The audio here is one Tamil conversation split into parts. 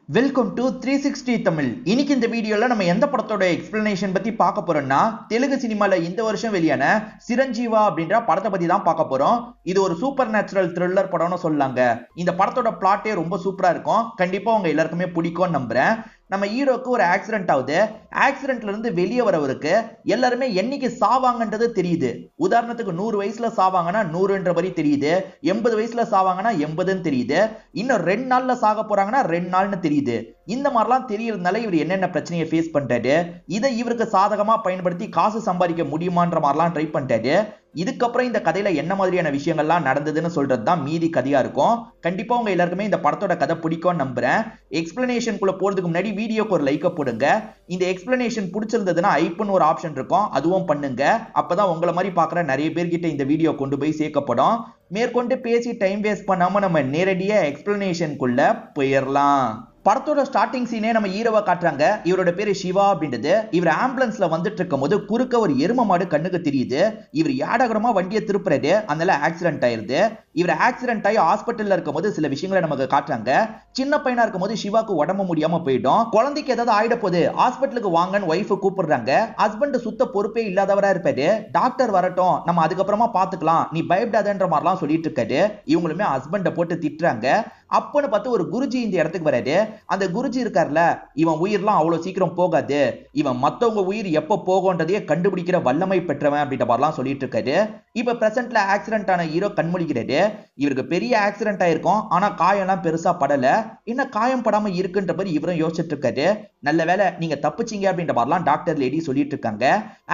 Welcome to 360 Tamil. இன்னைக்கு இந்த வீடியோல நம்ம எந்த படத்தோட எக்ஸ்பிளனேஷன் பத்தி பார்க்க போறோம்னா, தெலுங்கு சினிமால இந்த வருஷம் வெளியான சிரஞ்சீவா அப்படின்ற படத்தை பத்தி தான் பார்க்க போறோம். இது ஒரு சூப்பர் நேச்சுரல் த்ரில்லர் படம்னு சொல்லலாங்க. இந்த படத்தோட பிளாட்டே ரொம்ப சூப்பரா இருக்கும். கண்டிப்பா உங்க எல்லாருக்குமே பிடிக்கும்னு நம்புறேன். நம்ம ஹீரோக்கு ஒரு ஆக்சிடென்ட் ஆகுது. ஆக்சிடென்ட்ல இருந்து வெளியே வரவருக்கு எல்லாருமே என்னைக்கு சாவாங்கன்றது தெரியுது. உதாரணத்துக்கு 100 வயசுல சாவாங்கன்னா 100ன்ற வரி தெரியுது, 80 வயசுல சாவாங்கன்னா 80ன்னு தெரியுது, இன்னும் 2 நாள்ல சாக போறாங்கன்னா 2 நாள்னு தெரியுது. இந்த மாதிரிலாம் தெரியறதுனால இவர் என்னென்ன பிரச்சனையை ஃபேஸ் பண்றாரு, இதை இவருக்கு சாதகமா பயன்படுத்தி காசு சம்பாதிக்க முடியுமான்ற மாதிரிலாம் ட்ரை பண்றாரு. இதுக்கப்புறம் இந்த கதையில என்ன மாதிரியான விஷயங்கள்லாம் நடந்ததுன்னு சொல்றதுதான் மீதி கதையா இருக்கும். கண்டிப்பா உங்க எல்லாருக்குமே இந்த படத்தோட கதை பிடிக்கும்னு நம்புறேன். எக்ஸ்பிளனேஷனுக்குள்ள போறதுக்கு முன்னாடி வீடியோக்கு ஒரு லைக்க போடுங்க. இந்த எக்ஸ்பிளனேஷன் பிடிச்சிருந்ததுன்னா ஐப்னு ஒரு ஆப்ஷன் இருக்கும், அதுவும் பண்ணுங்க. அப்பதான் உங்களை மாதிரி பாக்குற நிறைய பேர்கிட்ட இந்த வீடியோ கொண்டு போய் சேர்க்கப்படும். மேற்கொண்டு பேசி டைம் வேஸ்ட் பண்ணாம நம்ம நேரடியா எக்ஸ்பிளனேஷனுக்குள்ள போயிடலாம். படத்தோட ஸ்டார்டிங் சீனே நம்ம ஹீரோவை காட்டுறாங்க. இவரோட பேரு சிவா அப்படின்றது. இவர் ஆம்புலன்ஸ்ல வந்துட்டு இருக்கும் போது குறுக்க ஒரு எரும மாடு கண்ணுக்கு தெரியுது. இவர் யாடகரமா வண்டியை திருப்புறாரு, அதனால ஆக்சிடென்ட் ஆயிருது. இவர் ஆக்சிடென்ட் ஆகி ஹாஸ்பிட்டல்ல இருக்கும் போது சில விஷயங்களை நமக்கு காட்டுறாங்க. சின்ன பையனா இருக்கும் போது சிவாக்கு உடம்பு முடியாம போயிடும். குழந்தைக்கு ஏதாவது ஆயிட போது ஹாஸ்பிட்டலுக்கு வாங்கன்னு ஒய்ஃப் கூப்பிடுறாங்க. ஹஸ்பண்ட் சுத்த பொறுப்பே இல்லாதவரா இருப்பாரு. டாக்டர் வரட்டும், நம்ம அதுக்கப்புறமா பாத்துக்கலாம், நீ பயப்படாதன்ற மாதிரிலாம் சொல்லிட்டு இருக்காரு. இவங்களுமே ஹஸ்பண்ட போட்டு திட்டுறாங்க. அப்பன்னு பார்த்து ஒரு குருஜி இந்த இடத்துக்கு வராரு. அந்த குருஜி இருக்கார்ல, இவன் உயிர்லாம் அவ்வளவு சீக்கிரம் போகாது, இவன் மத்தவங்க உயிர் எப்ப போகும்ன்றதையே கண்டுபிடிக்கிற வல்லமை பெற்றவன் அப்படின்ற மாதிரிலாம் சொல்லிட்டு இருக்காரு. இப்ப பிரசன்ட்ல ஆக்சிடென்ட் ஆன ஹீரோ கண்மொழிகிறாரு. இவருக்கு பெரிய ஆக்சிடென்ட் ஆயிருக்கும், ஆனா காயம்லாம் பெருசா படல. என்ன காயம் படாம இருக்குன்ற மாதிரி இவரும் யோசிச்சுட்டு இருக்காரு. நல்ல வேலை நீங்க தப்பிச்சீங்க அப்படின்ற மாதிரிலாம் டாக்டர் லேடி சொல்லிட்டு இருக்காங்க.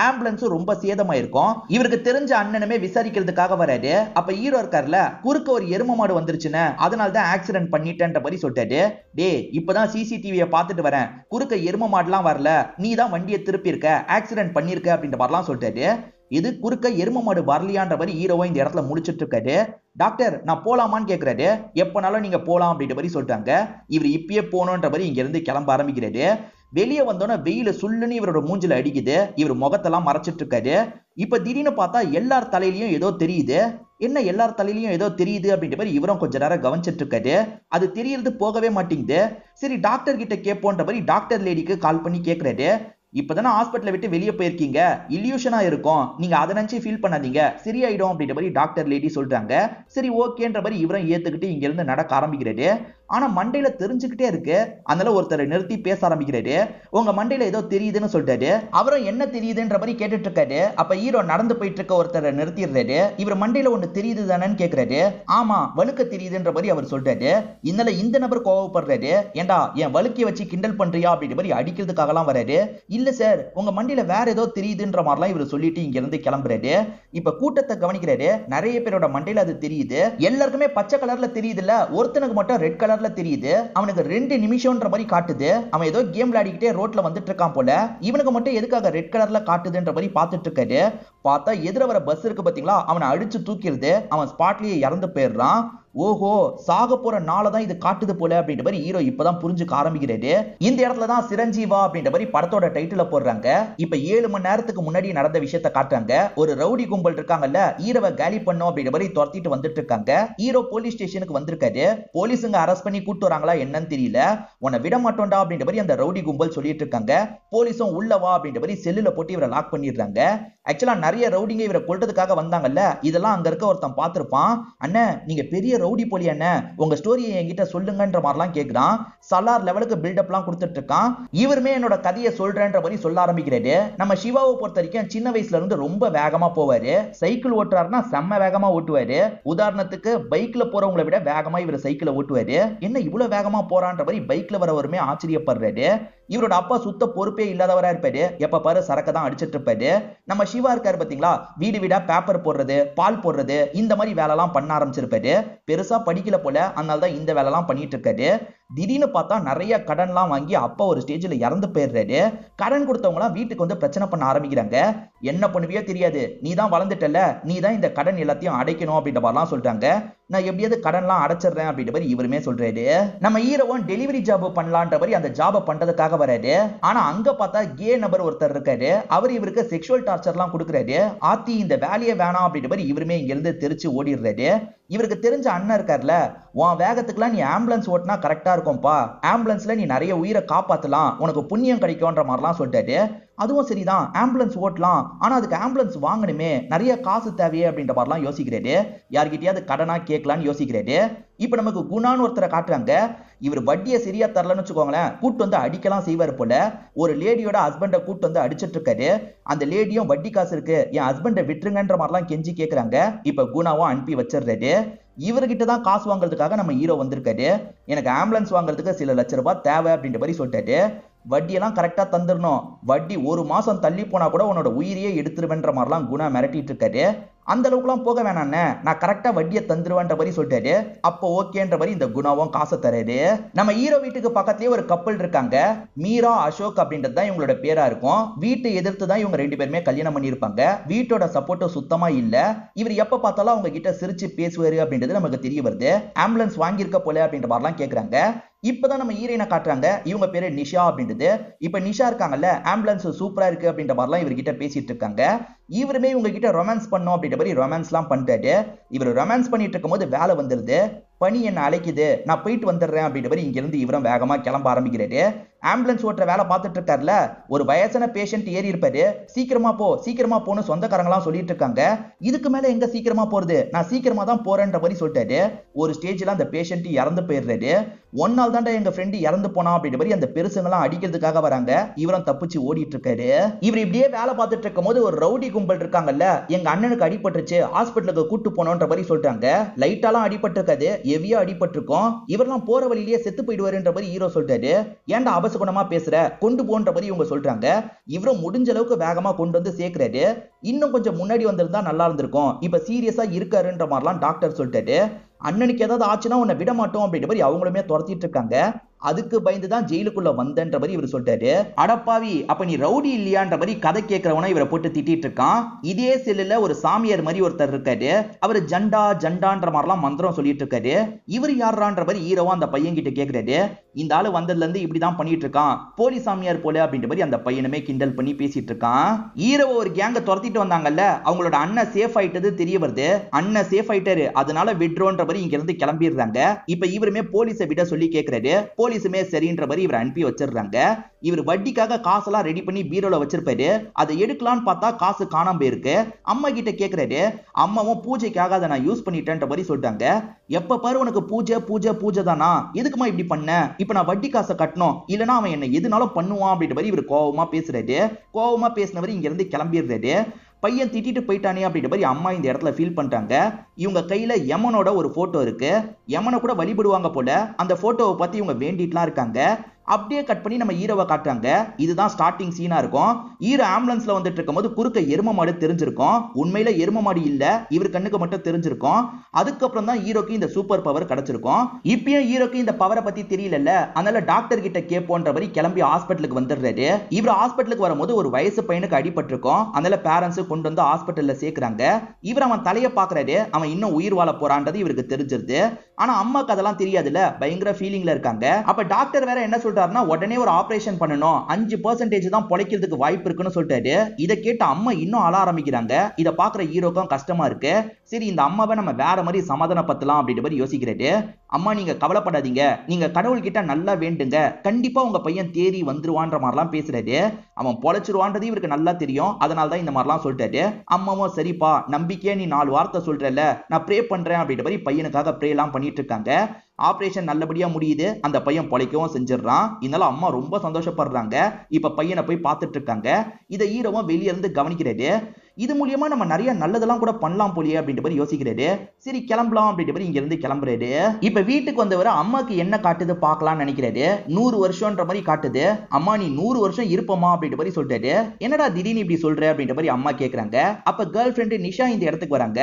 ஆம்புலன்ஸும் ரொம்ப சேதமாயிருக்கும். இவருக்கு தெரிஞ்ச அண்ணனுமே விசாரிக்கிறதுக்காக வராரு. அப்ப ஹீரோ இருக்கார்ல, குறுக்க ஒரு எரும மாடு வந்துருச்சுன்னு, அதனாலதான் ஆக்சிடென்ட் பண்ணிட்டேன்ற மாதிரி சொல்லிட்டாரு. டே, இப்பதான் சிசிடிவியை பார்த்துட்டு வரேன், குறுக்க எரும மாடுலாம் வரல, நீ தான் வண்டியை திருப்பி இருக்க, ஆக்சிடென்ட் பண்ணிருக்க அப்படின்ற மாதிரிலாம் சொல்லிட்டாரு. இது குறுக்க எரும மாடு வரலையான்ற மாதிரி ஹீரோவை இந்த இடத்துல முடிச்சிட்டு இருக்காரு. டாக்டர் நான் போலாமான்னு கேட்கிறாரு. எப்பனாலும் நீங்க போலாம் அப்படின்ற மாதிரி சொல்லிட்டாங்க. இவர் இப்பயே போகணுன்ற மாதிரி இங்க இருந்து கிளம்ப ஆரம்பிக்கிறாரு. வெளியே வந்தோன்னா வெயில சுள்ளுன்னு இவரோட மூஞ்சில அடிக்குது. இவர் முகத்தெல்லாம் மறைச்சிட்டு இருக்காரு. இப்ப திடீர்னு பார்த்தா எல்லார் தலையிலயும் ஏதோ தெரியுது. என்ன எல்லார் தலையிலயும் ஏதோ தெரியுது அப்படின்ற மாதிரி இவரும் கொஞ்ச நேரம் கவனிச்சிட்டு இருக்காரு. அது தெரியறது போகவே மாட்டேங்குது. சரி டாக்டர் கிட்ட கேட்போன்ற மாதிரி டாக்டர் லேடிக்கு கால் பண்ணி கேட்கிறாரு. இப்பதானே ஹாஸ்பிட்டலை விட்டு வெளியே போயிருக்கீங்க, இல்யூஷனா இருக்கும், நீங்க அதை நினைச்சு ஃபீல் பண்ணாதீங்க, சரியாயிடும் அப்படின்ற மாதிரி டாக்டர் லேடி சொல்றாங்க. சரி ஓகேன்ற மாதிரி இவரும் ஏத்துக்கிட்டு இங்க இருந்து நடக்க ஆரம்பிக்கிறாரு. ஆனா மண்டையில தெரிஞ்சுக்கிட்டே இருக்கு. அதனால ஒருத்தரை நிறுத்தி பேச ஆரம்பிக்கிறாரு. உங்க மண்டையில ஏதோ தெரியுதுன்னு சொல்லிட்டாரு. அவரும் என்ன தெரியுதுன்ற மாதிரி கேட்டுட்டு இருக்காரு. அப்ப ஹீரோ நடந்து போயிட்டு இருக்க ஒருத்தரை நிறுத்திடுறாரு. இவர் மண்டையில ஒண்ணு தெரியுது தானேன்னு கேக்குறாரு. ஆமா வழுக்க தெரியுதுன்ற மாதிரி அவர் சொல்றாரு. இதனால இந்த நபர் கோவப்படுறாரு. ஏண்டா என் வழுக்கிய வச்சு கிண்டல் பண்றியா அப்படின்ற மாதிரி அடிக்கிறதுக்காக எல்லாம் வராரு. இல்ல சார், உங்க மண்டியில வேற ஏதோ தெரியுதுன்ற மாதிரிலாம் இவர் சொல்லிட்டு இங்க இருந்து கிளம்புறாரு. இப்ப கூட்டத்தை கவனிக்கிறாரு. நிறைய பேரோட மண்டையில அது தெரியுது. எல்லாருக்குமே பச்சை கலர்ல தெரியுது இல்ல, ஒருத்தனுக்கு மட்டும் ரெட் கலர்ல தெரியுது. அவனுக்கு 2 நிமிஷம்ன்ற மாதிரி காட்டுது. அவன் ஏதோ கேம் விளையாடிக்கிட்டே ரோட்ல வந்துட்டு இருக்கான் போல. இவனுக்கு மட்டும் எதுக்காக ரெட் கலர்ல காட்டுதுன்ற மாதிரி பார்த்துட்டு இருக்காரு. பார்த்தா எதிர வர பஸ் இருக்கு பாத்தீங்களா, அவனை அடிச்சு தூக்கிடுது. அவன் ஸ்பாட்லயே இறந்து போயிடுறான். ஓஹோ, சாக போற நாளதான் இது காட்டுது போல அப்படின்ற மாதிரி ஹீரோ இப்பதான் புரிஞ்சுக்க ஆரம்பிக்கிறாரு. இந்த இடத்துல தான் சிரஞ்சீவா அப்படின்ற மாதிரி படத்தோட டைட்டில போடுறாங்க. இப்ப 7 மணி நேரத்துக்கு முன்னாடி நடந்த விஷயத்த காட்டுறாங்க. ஒரு ரவுடி கும்பல் இருக்காங்கல்ல, ஹீரோவை காலி பண்ணும் அப்படின்ற மாதிரி துரத்திட்டு வந்துட்டு இருக்காங்க. ஹீரோ போலீஸ் ஸ்டேஷனுக்கு வந்திருக்காரு. போலீஸுங்க அரெஸ்ட் பண்ணி கூட்டு வராங்களா என்னன்னு தெரியல. உன்னை விட மாட்டோம்டா அப்படின்ற மாதிரி அந்த ரவுடி கும்பல் சொல்லிட்டு இருக்காங்க. போலீஸும் உள்ள வா அப்படின்ற மாதிரி செல்லுல போட்டு இவரை லாக் பண்ணிடுறாங்க. ஆக்சுவலா நிறைய ரவுடிங்க இவரை கொல்றதுக்காக வந்தாங்கல்ல, இதெல்லாம் அங்க இருக்க ஒருத்தன் பார்த்திருப்பான். அண்ணன் நீங்க பெரிய ரவுடி போலியா, உங்க ஸ்டோரியை என்கிட்ட சொல்லுங்கன்ற மாதிரிலாம் கேக்குறான். சலார் லெவலுக்கு பில்டப்லாம் கொடுத்துட்டு இருக்கான். இவருமே என்னோட கதையை சொல்றேன்ற மாதிரி சொல்ல ஆரம்பிக்கிறாரு. நம்ம சிவாவை பொறுத்த வரைக்கும் சின்ன வயசுல இருந்து ரொம்ப வேகமா போவாரு. சைக்கிள் ஓட்டுறாருன்னா செம்ம வேகமா ஓட்டுவாரு. உதாரணத்துக்கு பைக்ல போறவங்களை விட வேகமா இவர் சைக்கிளை ஓட்டுவாரு. என்ன இவ்வளவு வேகமா போறான்ற மாதிரி பைக்ல வரவருமே ஆச்சரியப்படுறாரு. இவரோட அப்பா சுத்த பொறுப்பே இல்லாதவரா இருப்பாரு. எப்ப பாரு சரக்கு தான் அடிச்சிட்டு இருப்பாரு. நம்ம சிவா இருக்காரு பாத்தீங்களா, வீடு வீடா பேப்பர் போடுறது, பால் போடுறது, இந்த மாதிரி வேலை எல்லாம் பண்ண ஆரம்பிச்சிருப்பாரு. பெருசா படிக்கல போல, அதனாலதான் இந்த வேலை எல்லாம் பண்ணிட்டு இருக்காரு. திடீர்னு பார்த்தா நிறைய கடன்லாம் வாங்கி அப்பா ஒரு ஸ்டேஜ்ல இறந்து போயிடுறாரு. கடன் கொடுத்தவங்களாம் வீட்டுக்கு வந்து பிரச்சனை பண்ண ஆரம்பிக்கிறாங்க. என்ன பண்ணுவியோ தெரியாது, நீ தான் வளர்ந்துட்டல, நீ தான் இந்த கடன் எல்லாத்தையும் அடைக்கணும் அப்படின்ற மாதிரிலாம் சொல்றாங்க. நான் எப்படியாவது கடன்லாம் அடைச்சிடுறேன் அப்படின்ற மாதிரி இவருமே சொல்றாரு. நம்ம ஹீரோவும் டெலிவரி ஜாப் பண்ணலான்ற மாதிரி அந்த ஜாப பண்றதுக்காக வராரு. ஆனா அங்க பார்த்தா கே நபர் ஒருத்தர் இருக்காரு. அவர் இவருக்கு செக்ஷுவல் டார்ச்சர்லாம் கொடுக்குறாரு. ஆத்தி இந்த வேலையே வேணாம் அப்படின்ற மாதிரி இவருமே இங்க இருந்து தெரிச்சு ஓடிடுறாரு. இவருக்கு தெரிஞ்ச அண்ணன் இருக்கார்ல, உன் வேகத்துக்குலாம் நீ ஆம்புலன்ஸ் ஓட்டினா கரெக்டா இருக்கும்பா, ஆம்புலன்ஸ்ல நீ நிறைய உயிரை காப்பாத்தலாம், உனக்கு புண்ணியம் கிடைக்கும்ன்ற மாதிரிலாம் சொல்லிட்டாரு. அதுவும் சரிதான், ஆம்புலன்ஸ் ஓட்டலாம், ஆனா அதுக்கு ஆம்புலன்ஸ் வாங்கணுமே, நிறைய காசு தேவையே அப்படின்ற மாதிரிலாம் யோசிக்கிறாரு. யார்கிட்டயாவது கடனா கேட்கலான்னு யோசிக்கிறாரு. இப்ப நமக்கு குணான்னு ஒருத்தரை காட்டுறாங்க. இவர் வட்டியை சரியா தரலன்னு வச்சுக்கோங்களேன், கூட்டு வந்து அடிக்கலாம் செய்வார் போல. ஒரு லேடியோட ஹஸ்பண்டை கூட்டு வந்து அடிச்சிட்டு இருக்காரு. அந்த லேடியும் வட்டி காசு இருக்கு, என் ஹஸ்பண்டை விட்டுருங்கன்ற மாதிரிலாம் கெஞ்சி கேட்கறாங்க. இப்ப குணாவும் அனுப்பி வச்சிடுறாரு. இவர்கிட்ட தான் காசு வாங்குறதுக்காக நம்ம ஹீரோ வந்திருக்காரு. எனக்கு ஆம்புலன்ஸ் வாங்குறதுக்கு சில லட்ச ரூபாய் தேவை அப்படின்ற மாதிரி சொல்லிட்டாரு. வட்டியெல்லாம் கரெக்டா தந்துடணும், வட்டி ஒரு மாசம் தள்ளி போனா கூட உன்னோட உயிரியே எடுத்துருவேன்ற மாதிரிலாம் குணா மிரட்டிட்டு இருக்காரு. அந்த அளவுக்குலாம் போக வேணாண்ணே, நான் கரெக்டா வட்டியை தந்துருவேன்ற மாதிரி சொல்லிட்டாரு. அப்போ ஓகேன்ற மாதிரி இந்த குணாவும் காசை தராரு. நம்ம ஹீரோ வீட்டுக்கு பக்கத்துலயே ஒரு கப்பல் இருக்காங்க. மீரா அசோக் அப்படின்றது தான் இவங்களோட பேரா இருக்கும். வீட்டை எதிர்த்து தான் இவங்க ரெண்டு பேருமே கல்யாணம் பண்ணியிருப்பாங்க. வீட்டோட சப்போர்ட் சுத்தமா இல்ல. இவர் எப்ப பார்த்தாலும் அவங்க கிட்ட சிரிச்சு பேசுவாரு அப்படின்றது நமக்கு தெரிய வருது. ஆம்புலன்ஸ் வாங்கியிருக்க போல அப்படின்ற மாதிரிலாம் கேட்கறாங்க. இப்பதான் நம்ம ஹீரோயினை காட்டுறாங்க. இவங்க பேரு நிஷா அப்படின்றது. இப்ப நிஷா இருக்காங்கல்ல, ஆம்புலன்ஸ் சூப்பரா இருக்கு அப்படின்ற மாதிரிலாம் இவர்கிட்ட பேசிட்டு இருக்காங்க. இவருமே இவங்க கிட்ட ரொமான்ஸ் பண்ணும் அப்படின்ற மாதிரி ரொமான்ஸ் எல்லாம் பண்ணிட்டாரு. இவர் ரொமான்ஸ் பண்ணிட்டு இருக்கும் போது வேலை வந்துருது. பணி என்ன அழைக்குது, நான் போயிட்டு வந்துடுறேன் அப்படின்ற மாதிரி இங்க இருந்து இவரும் வேகமா கிளம்ப ஆரம்பிக்கிறாரு. ஆம்புலன்ஸ் ஓட்டுற வேலை பார்த்துட்டு இருக்காருல, ஒரு வயசான பேஷண்ட் ஏறி இருப்பாரு. சீக்கிரமா போ சீக்கிரமா போன்னு சொந்தக்காரங்களாம் சொல்லிட்டு இருக்காங்க. இதுக்கு மேல எங்க சீக்கிரமா போறது, நான் சீக்கிரமா தான் போறேன்ற மாதிரி சொல்லிட்டாரு. ஒரு ஸ்டேஜ்ல அந்த பேஷண்ட் இறந்து போயிடுறாரு. ஒன் நாள் தாண்டா எங்க ஃப்ரெண்டு இறந்து போனா அப்படின்ற மாதிரி அந்த பெருசுங்கெல்லாம் அடிக்கிறதுக்காக வராங்க. இவரும் தப்பிச்சு ஓடிட்டு இருக்காரு. இவர் இப்படியே வேலை பார்த்துட்டு இருக்கும் போது ஒரு ரவுடி கும்பல் இருக்காங்கல்ல, எங்க அண்ணனுக்கு அடிபட்டுருச்சு, ஹாஸ்பிட்டலுக்கு கூட்டு போனோன்ற மாதிரி சொல்றாங்க. லைட்டாலாம் அடிபட்டு இருக்காது, ஹெவியா அடிபட்டிருக்கும். இவரெல்லாம் போற வழியிலேயே செத்து போயிடுவாருன்ற மாதிரி ஹீரோ சொல்லிட்டாரு. ஏன்டா அபசகுணமா பேசுற, கொண்டு போன்ற மாதிரி இவங்க சொல்றாங்க. இவரும் முடிஞ்ச அளவுக்கு வேகமா கொண்டு வந்து சேர்க்கிறாரு. இன்னும் கொஞ்சம் முன்னாடி வந்திருந்தா நல்லா இருந்திருக்கும், இப்ப சீரியஸா இருக்காருன்ற மாதிரிலாம் டாக்டர் சொல்லிட்டாரு. அண்ணனுக்கு ஏதாவது ஆச்சுன்னா உன்னை விட மாட்டோம் அப்படின்ற மாதிரி அவங்களுமே துரத்திட்டு இருக்காங்க. அதுக்கு பயந்துதான் ஜெயிலுக்குள்ள வந்தன்ற மாதிரி இவர் சொல்லிட்டாரு. அடப்பாவி, அப்ப நீ ரவுடி இல்லையான்ற மாதிரி கதை கேட்கிறவனா இவரை போட்டு திட்டிட்டு இருக்கான். இதே செல்லுல ஒரு சாமியார் மாதிரி ஒருத்தர் இருக்காரு. அவரு ஜண்டா ஜண்டான்ற மாதிரிலாம் மந்திரம் சொல்லிட்டு இருக்காரு. இவர் யாரான்ற மாதிரி ஹீரோவா அந்த பையன் கிட்ட கேக்குறாரு. இந்த ஆளு வந்ததுல இருந்து இப்படிதான் பண்ணிட்டு இருக்கான், போலி சாமியார் போல அப்படின்ற மாதிரி அந்த பையனுமே கிண்டல் பண்ணி பேசிட்டு இருக்கான். ஹீரோவை ஒரு கேங்க துரத்திட்டு வந்தாங்கல்ல, அவங்களோட அண்ணன் சேஃப் ஆயிட்டது தெரிய வருது. அண்ணன் சேஃப் ஆயிட்டாரு, அதனால விட்ரோன்ற மாதிரி இங்க இருந்து கிளம்பிடுறாங்க. இப்ப இவருமே போலீஸை விட சொல்லி கேக்குறாரு. போலீஸுமே சரின்ற மாதிரி இவர் அனுப்பி வச்சிடுறாங்க. இவர் வட்டிக்காக காசெல்லாம் ரெடி பண்ணி பீரோல வச்சிருப்பாரு. அதை எடுக்கலான்னு பார்த்தா காசு காணாம போயிருக்கு. அம்மா கிட்ட கேக்குறாரு. அம்மாவும் பூஜைக்காக அதை நான் யூஸ் பண்ணிட்டேன்ற மாதிரி சொல்றாங்க. எப்ப பாரு உனக்கு பூஜை பூஜை பூஜை தானா, எதுக்குமா இப்படி பண்ண, இப்ப நான் வட்டி காசை கட்டணும், இல்லனா அவன் என்ன எதுனாலும் பண்ணுவான் அப்படின்ற மாதிரி இவர் கோவமா பேசுறாரு. கோவமா பேசினவர் இங்க இருந்து கிளம்பிடுறாரு. பையன் திட்டிட்டு போயிட்டானே அப்படின்ற மாதிரி அம்மா இந்த இடத்துல ஃபீல் பண்றாங்க. இவங்க கையில யமனோட ஒரு போட்டோ இருக்கு. யமனை கூட வழிபடுவாங்க போல. அந்த போட்டோவை பத்தி இவங்க வேண்டிட்டுலாம் இருக்காங்க. அப்படியே கட் பண்ணி நம்ம ஹீரோவை காட்டுறாங்க. இதுதான் ஸ்டார்டிங் சீனா இருக்கும். ஹீரோ ஆம்புலன்ஸ்ல வந்துட்டு இருக்கும்போது குறுக்க எரும மாடு தெரிஞ்சிருக்கும். உண்மையில எரும மாடு இல்ல, இவர் கண்ணுக்கு மட்டும் தெரிஞ்சிருக்கும். அதுக்கப்புறம் தான் ஹீரோக்கு இந்த சூப்பர் பவர் கிடைச்சிருக்கும். இப்பயும் ஹீரோக்கு இந்த பவரை பத்தி தெரியல, அதனால டாக்டர் கிட்ட கேட்போன்ற மாதிரி கிளம்பி ஹாஸ்பிட்டலுக்கு வந்துடுறாரு. இவர் ஹாஸ்பிட்டலுக்கு வரும்போது ஒரு வயசு பையனுக்கு அடிபட்டிருக்கும். அதனால பேரண்ட்ஸ் கொண்டு வந்து ஹாஸ்பிட்டல்ல சேர்க்கிறாங்க. இவர் அவன் தலையை பாக்குறாரு. அவன் இன்னும் உயிர் வாழ போறான்றது இவருக்கு தெரிஞ்சிருது. ஆனா அம்மாக்கு அதெல்லாம் தெரியாதுல்ல, பயங்கர ஃபீலிங்ல இருக்காங்க. அப்ப டாக்டர் வேற என்ன சொல்றாருன்னா, உடனே ஒரு ஆபரேஷன் பண்ணணும், 5% தான் பொழைக்கிறதுக்கு வாய்ப்பு இருக்குன்னு சொல்லிட்டாரு. இதை கேட்ட அம்மா இன்னும் அழ ஆரம்பிக்கிறாங்க. இதை பாக்குற ஹீரோக்கும் கஷ்டமா இருக்கு. சரி, இந்த அம்மாவை நம்ம வேற மாதிரி சமாதானப்படுத்தலாம் அப்படின்ற மாதிரி யோசிக்கிறாரு. அம்மா நீங்க கவலைப்படாதீங்க, நீங்க கடவுள் கிட்ட நல்லா வேண்டுங்க, கண்டிப்பா உங்க பையன் தேறி வந்துருவான்ற மாதிரிலாம் பேசுறாரு. அவன் பொழைச்சிருவான்றது இவருக்கு நல்லா தெரியும். அதனாலதான் இந்த மாதிரிலாம் சொல்லிட்டாரு. அம்மாவும் சரிப்பா, நம்பிக்கையா நீ 4 வார்த்தை சொல்றல, நான் ப்ரே பண்றேன் அப்படின்ற மாதிரி பையனுக்காக ப்ரே எல்லாம் பண்ணிட்டு இருக்காங்க. ஆபரேஷன் நல்லபடியா முடியுது. அந்த பையன் பொழைக்கவும் செஞ்சிடறான். இதனால அம்மா ரொம்ப சந்தோஷப்படுறாங்க. இப்ப பையனை போய் பார்த்துட்டு இருக்காங்க. இதை ஹீரோவும் வெளியே இருந்து கவனிக்கிறாரு. இது மூலியமா நம்ம நிறைய நல்லதெல்லாம் கூட பண்ணலாம் போலியே அப்படின்ற மாதிரி யோசிக்கிறாரு. சரி கிளம்பலாம் அப்படின்ற மாதிரி இங்க இருந்து கிளம்புறாரு. இப்ப வீட்டுக்கு வந்தவர அம்மாக்கு என்ன காட்டுது பார்க்கலாம்னு நினைக்கிறாரு. 100 வருஷம்ன்ற மாதிரி காட்டுது. அம்மா நீ 100 வருஷம் இருப்பமா அப்படின்ற மாதிரி சொல்லிட்டாரு. என்னடா திடீர்னு இப்படி சொல்ற அப்படின்ற மாதிரி அம்மா கேக்குறாங்க. அப்ப கேர்ள் ஃபிரெண்ட் நிஷா இந்த இடத்துக்கு வராங்க.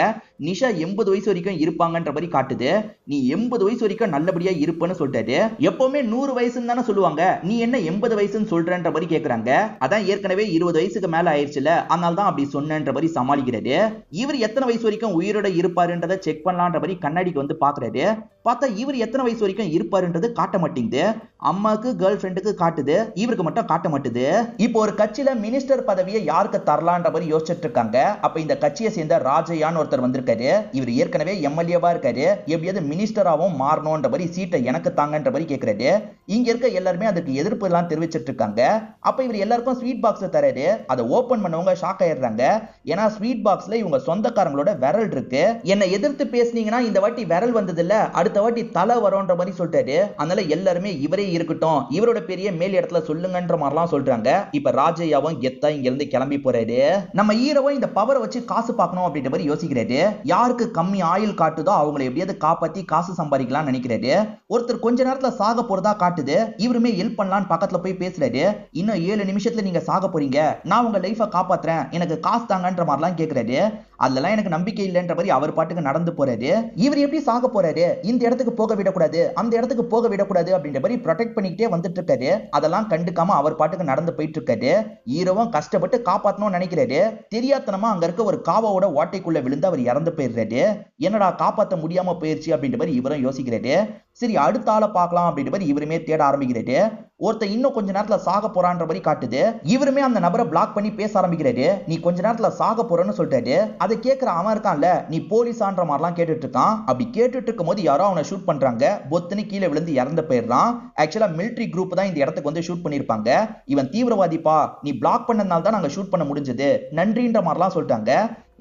நிஷா 80 வயசு வரைக்கும் இருப்பாங்கன்ற மாதிரி காட்டுது. நீ 80 வயசு வரைக்கும் நல்லபடியா இருப்பேன்னு சொல்லிட்டாரு. எப்பவுமே 100 வயசுன்னு தானே சொல்லுவாங்க, நீ என்ன 80 வயசுன்னு சொல்றன்ற மாதிரி கேக்குறாங்க. அதான் ஏற்கனவே 20 வயசுக்கு மேல ஆயிடுச்சுல, அதனால தான் அப்படி சொன்னேன்ற முடியலன்ற மாதிரி சமாளிக்கிறாரு. இவர் எத்தனை வயசு வரைக்கும் உயிரோட இருப்பாருன்றதை செக் பண்ணலான்ற மாதிரி கண்ணாடிக்கு வந்து பாக்குறாரு. பார்த்தா இவர் எத்தனை வயசு வரைக்கும் இருப்பாருன்றது காட்ட மாட்டேங்குது. அம்மாக்கு கேர்ள் ஃப்ரெண்டுக்கு காட்டுது, இவருக்கு மட்டும் காட்ட மாட்டுது. இப்போ ஒரு கட்சியில மினிஸ்டர் பதவியை யாருக்கு தரலான்ற மாதிரி யோசிச்சுட்டு இருக்காங்க. அப்ப இந்த கட்சியை சேர்ந்த ராஜையான்னு ஒருத்தர் வந்திருக்காரு. இவர் ஏற்கனவே எம்எல்ஏவா இருக்காரு. எப்படியாவது மினிஸ்டராவும் மாறணும்ன்ற மாதிரி சீட்டை எனக்கு தாங்கன்ற மாதிரி கேட்கிறாரு. இங்க இருக்க எல்லாருமே அதுக்கு எதிர்ப்பு எல்லாம் தெரிவிச்சிட்டு இருக்காங்க. அப்ப இவர் எல்லாருக்கும் ஸ்வீட் பாக்ஸ் தராரு. அதை ஓபன் பண்ணவங்க ஷாக் ஆயிடுறாங்க. ஏன்னா ஸ்வீட் பாக்ஸ்ல இவங்க சொந்தக்காரங்களோட விரல் இருக்கு. என்னை எதிர்த்து பேசுனீங்கன்னா இந்த வாட்டி விரல் வந்தது இல்ல, அடுத்த வாட்டி தலை வரும்ன்ற மாதிரி சொல்லிட்டாரு. அதனால எல்லாருமே இவரே இருக்கட்டும், இவரோட பெரிய மேல் இடத்துல சொல்லுங்கன்ற மாதிரிலாம் சொல்றாங்க. இப்ப ராஜையாவும் கெத்தா இங்க இருந்து கிளம்பி போறாரு. நம்ம ஹீரோவும் இந்த பவரை வச்சு காசு பார்க்கணும் அப்படின்ற மாதிரி யோசிக்கிறாரு. யாருக்கு கம்மி ஆயில் காட்டுதோ அவங்களை எப்படியாவது காப்பாத்தி காசு சம்பாதிக்கலாம் நினைக்கிறாரு. ஒருத்தர் கொஞ்ச நேரத்துல சாக போறதா காட்டுது. இவருமே ஹெல்ப் பண்ணலான்னு பக்கத்துல போய் பேசுறாரு. இன்னும் 7 நிமிஷத்துல நீங்க சாக போறீங்க, நான் உங்க லைஃபை காப்பாத்துறேன், எனக்கு காசு தாங்கன்ற மாதிரிலாம் கேட்கிறாரு. அதெல்லாம் எனக்கு நம்பிக்கை இல்லைன்ற மாதிரி அவர் பாட்டுக்கு நடந்து போறாரு. இவர் எப்படி சாக போறாரு, இந்த இடத்துக்கு போக விடக்கூடாது, அந்த இடத்துக்கு போக விடக்கூடாது அப்படின்ற மாதிரி ப்ரொடெக்ட் பண்ணிக்கிட்டே வந்துட்டு இருக்காரு. அதெல்லாம் கண்டுக்காம அவர் பாட்டுக்கு நடந்து போயிட்டு இருக்காரு. ஹீரோவும் கஷ்டப்பட்டு காப்பாத்தணும்னு நினைக்கிறாரு. தெரியாதனமா அங்க இருக்க ஒரு காவாவோட ஓட்டைக்குள்ள விழுந்து அவர் இறந்து போயிடுறாரு. என்னடா காப்பாற்ற முடியாம போயிருச்சு அப்படின்ற மாதிரி இவரும் யோசிக்கிறாரு. சரி அடுத்த ஆளை பார்க்கலாம் அப்படின்ற மாதிரி இவருமே தேட ஆரம்பிக்கிறாரு. ஒருத்தர் இன்னும் கொஞ்ச நேரத்துல சாக போறான்ற மாதிரி காட்டுது. இவருமே அந்த நபரை பிளாக் பண்ணி பேச ஆரம்பிக்கிறாரு. நீ கொஞ்ச நேரத்துல சாக போறன்னு சொல்லிட்டாரு. அதை கேட்கிற அவன் இருக்கான்ல, நீ போலீஸான்ற மாதிரிலாம் கேட்டுட்டு இருக்கான். அப்படி கேட்டுட்டு இருக்கும் போது யாரோ அவனை ஷூட் பண்றாங்க. பொத்துன்னு கீழே விழுந்து இறந்து போயிடுறான். ஆக்சுவலா மிலிட்டரி குரூப் தான் இந்த இடத்துக்கு வந்து ஷூட் பண்ணிருப்பாங்க. இவன் தீவிரவாதிப்பா, நீ பிளாக் பண்ணதுனால தான் நாங்க ஷூட் பண்ண முடிஞ்சது, நன்றின்ற மாதிரிலாம் சொல்லிட்டாங்க.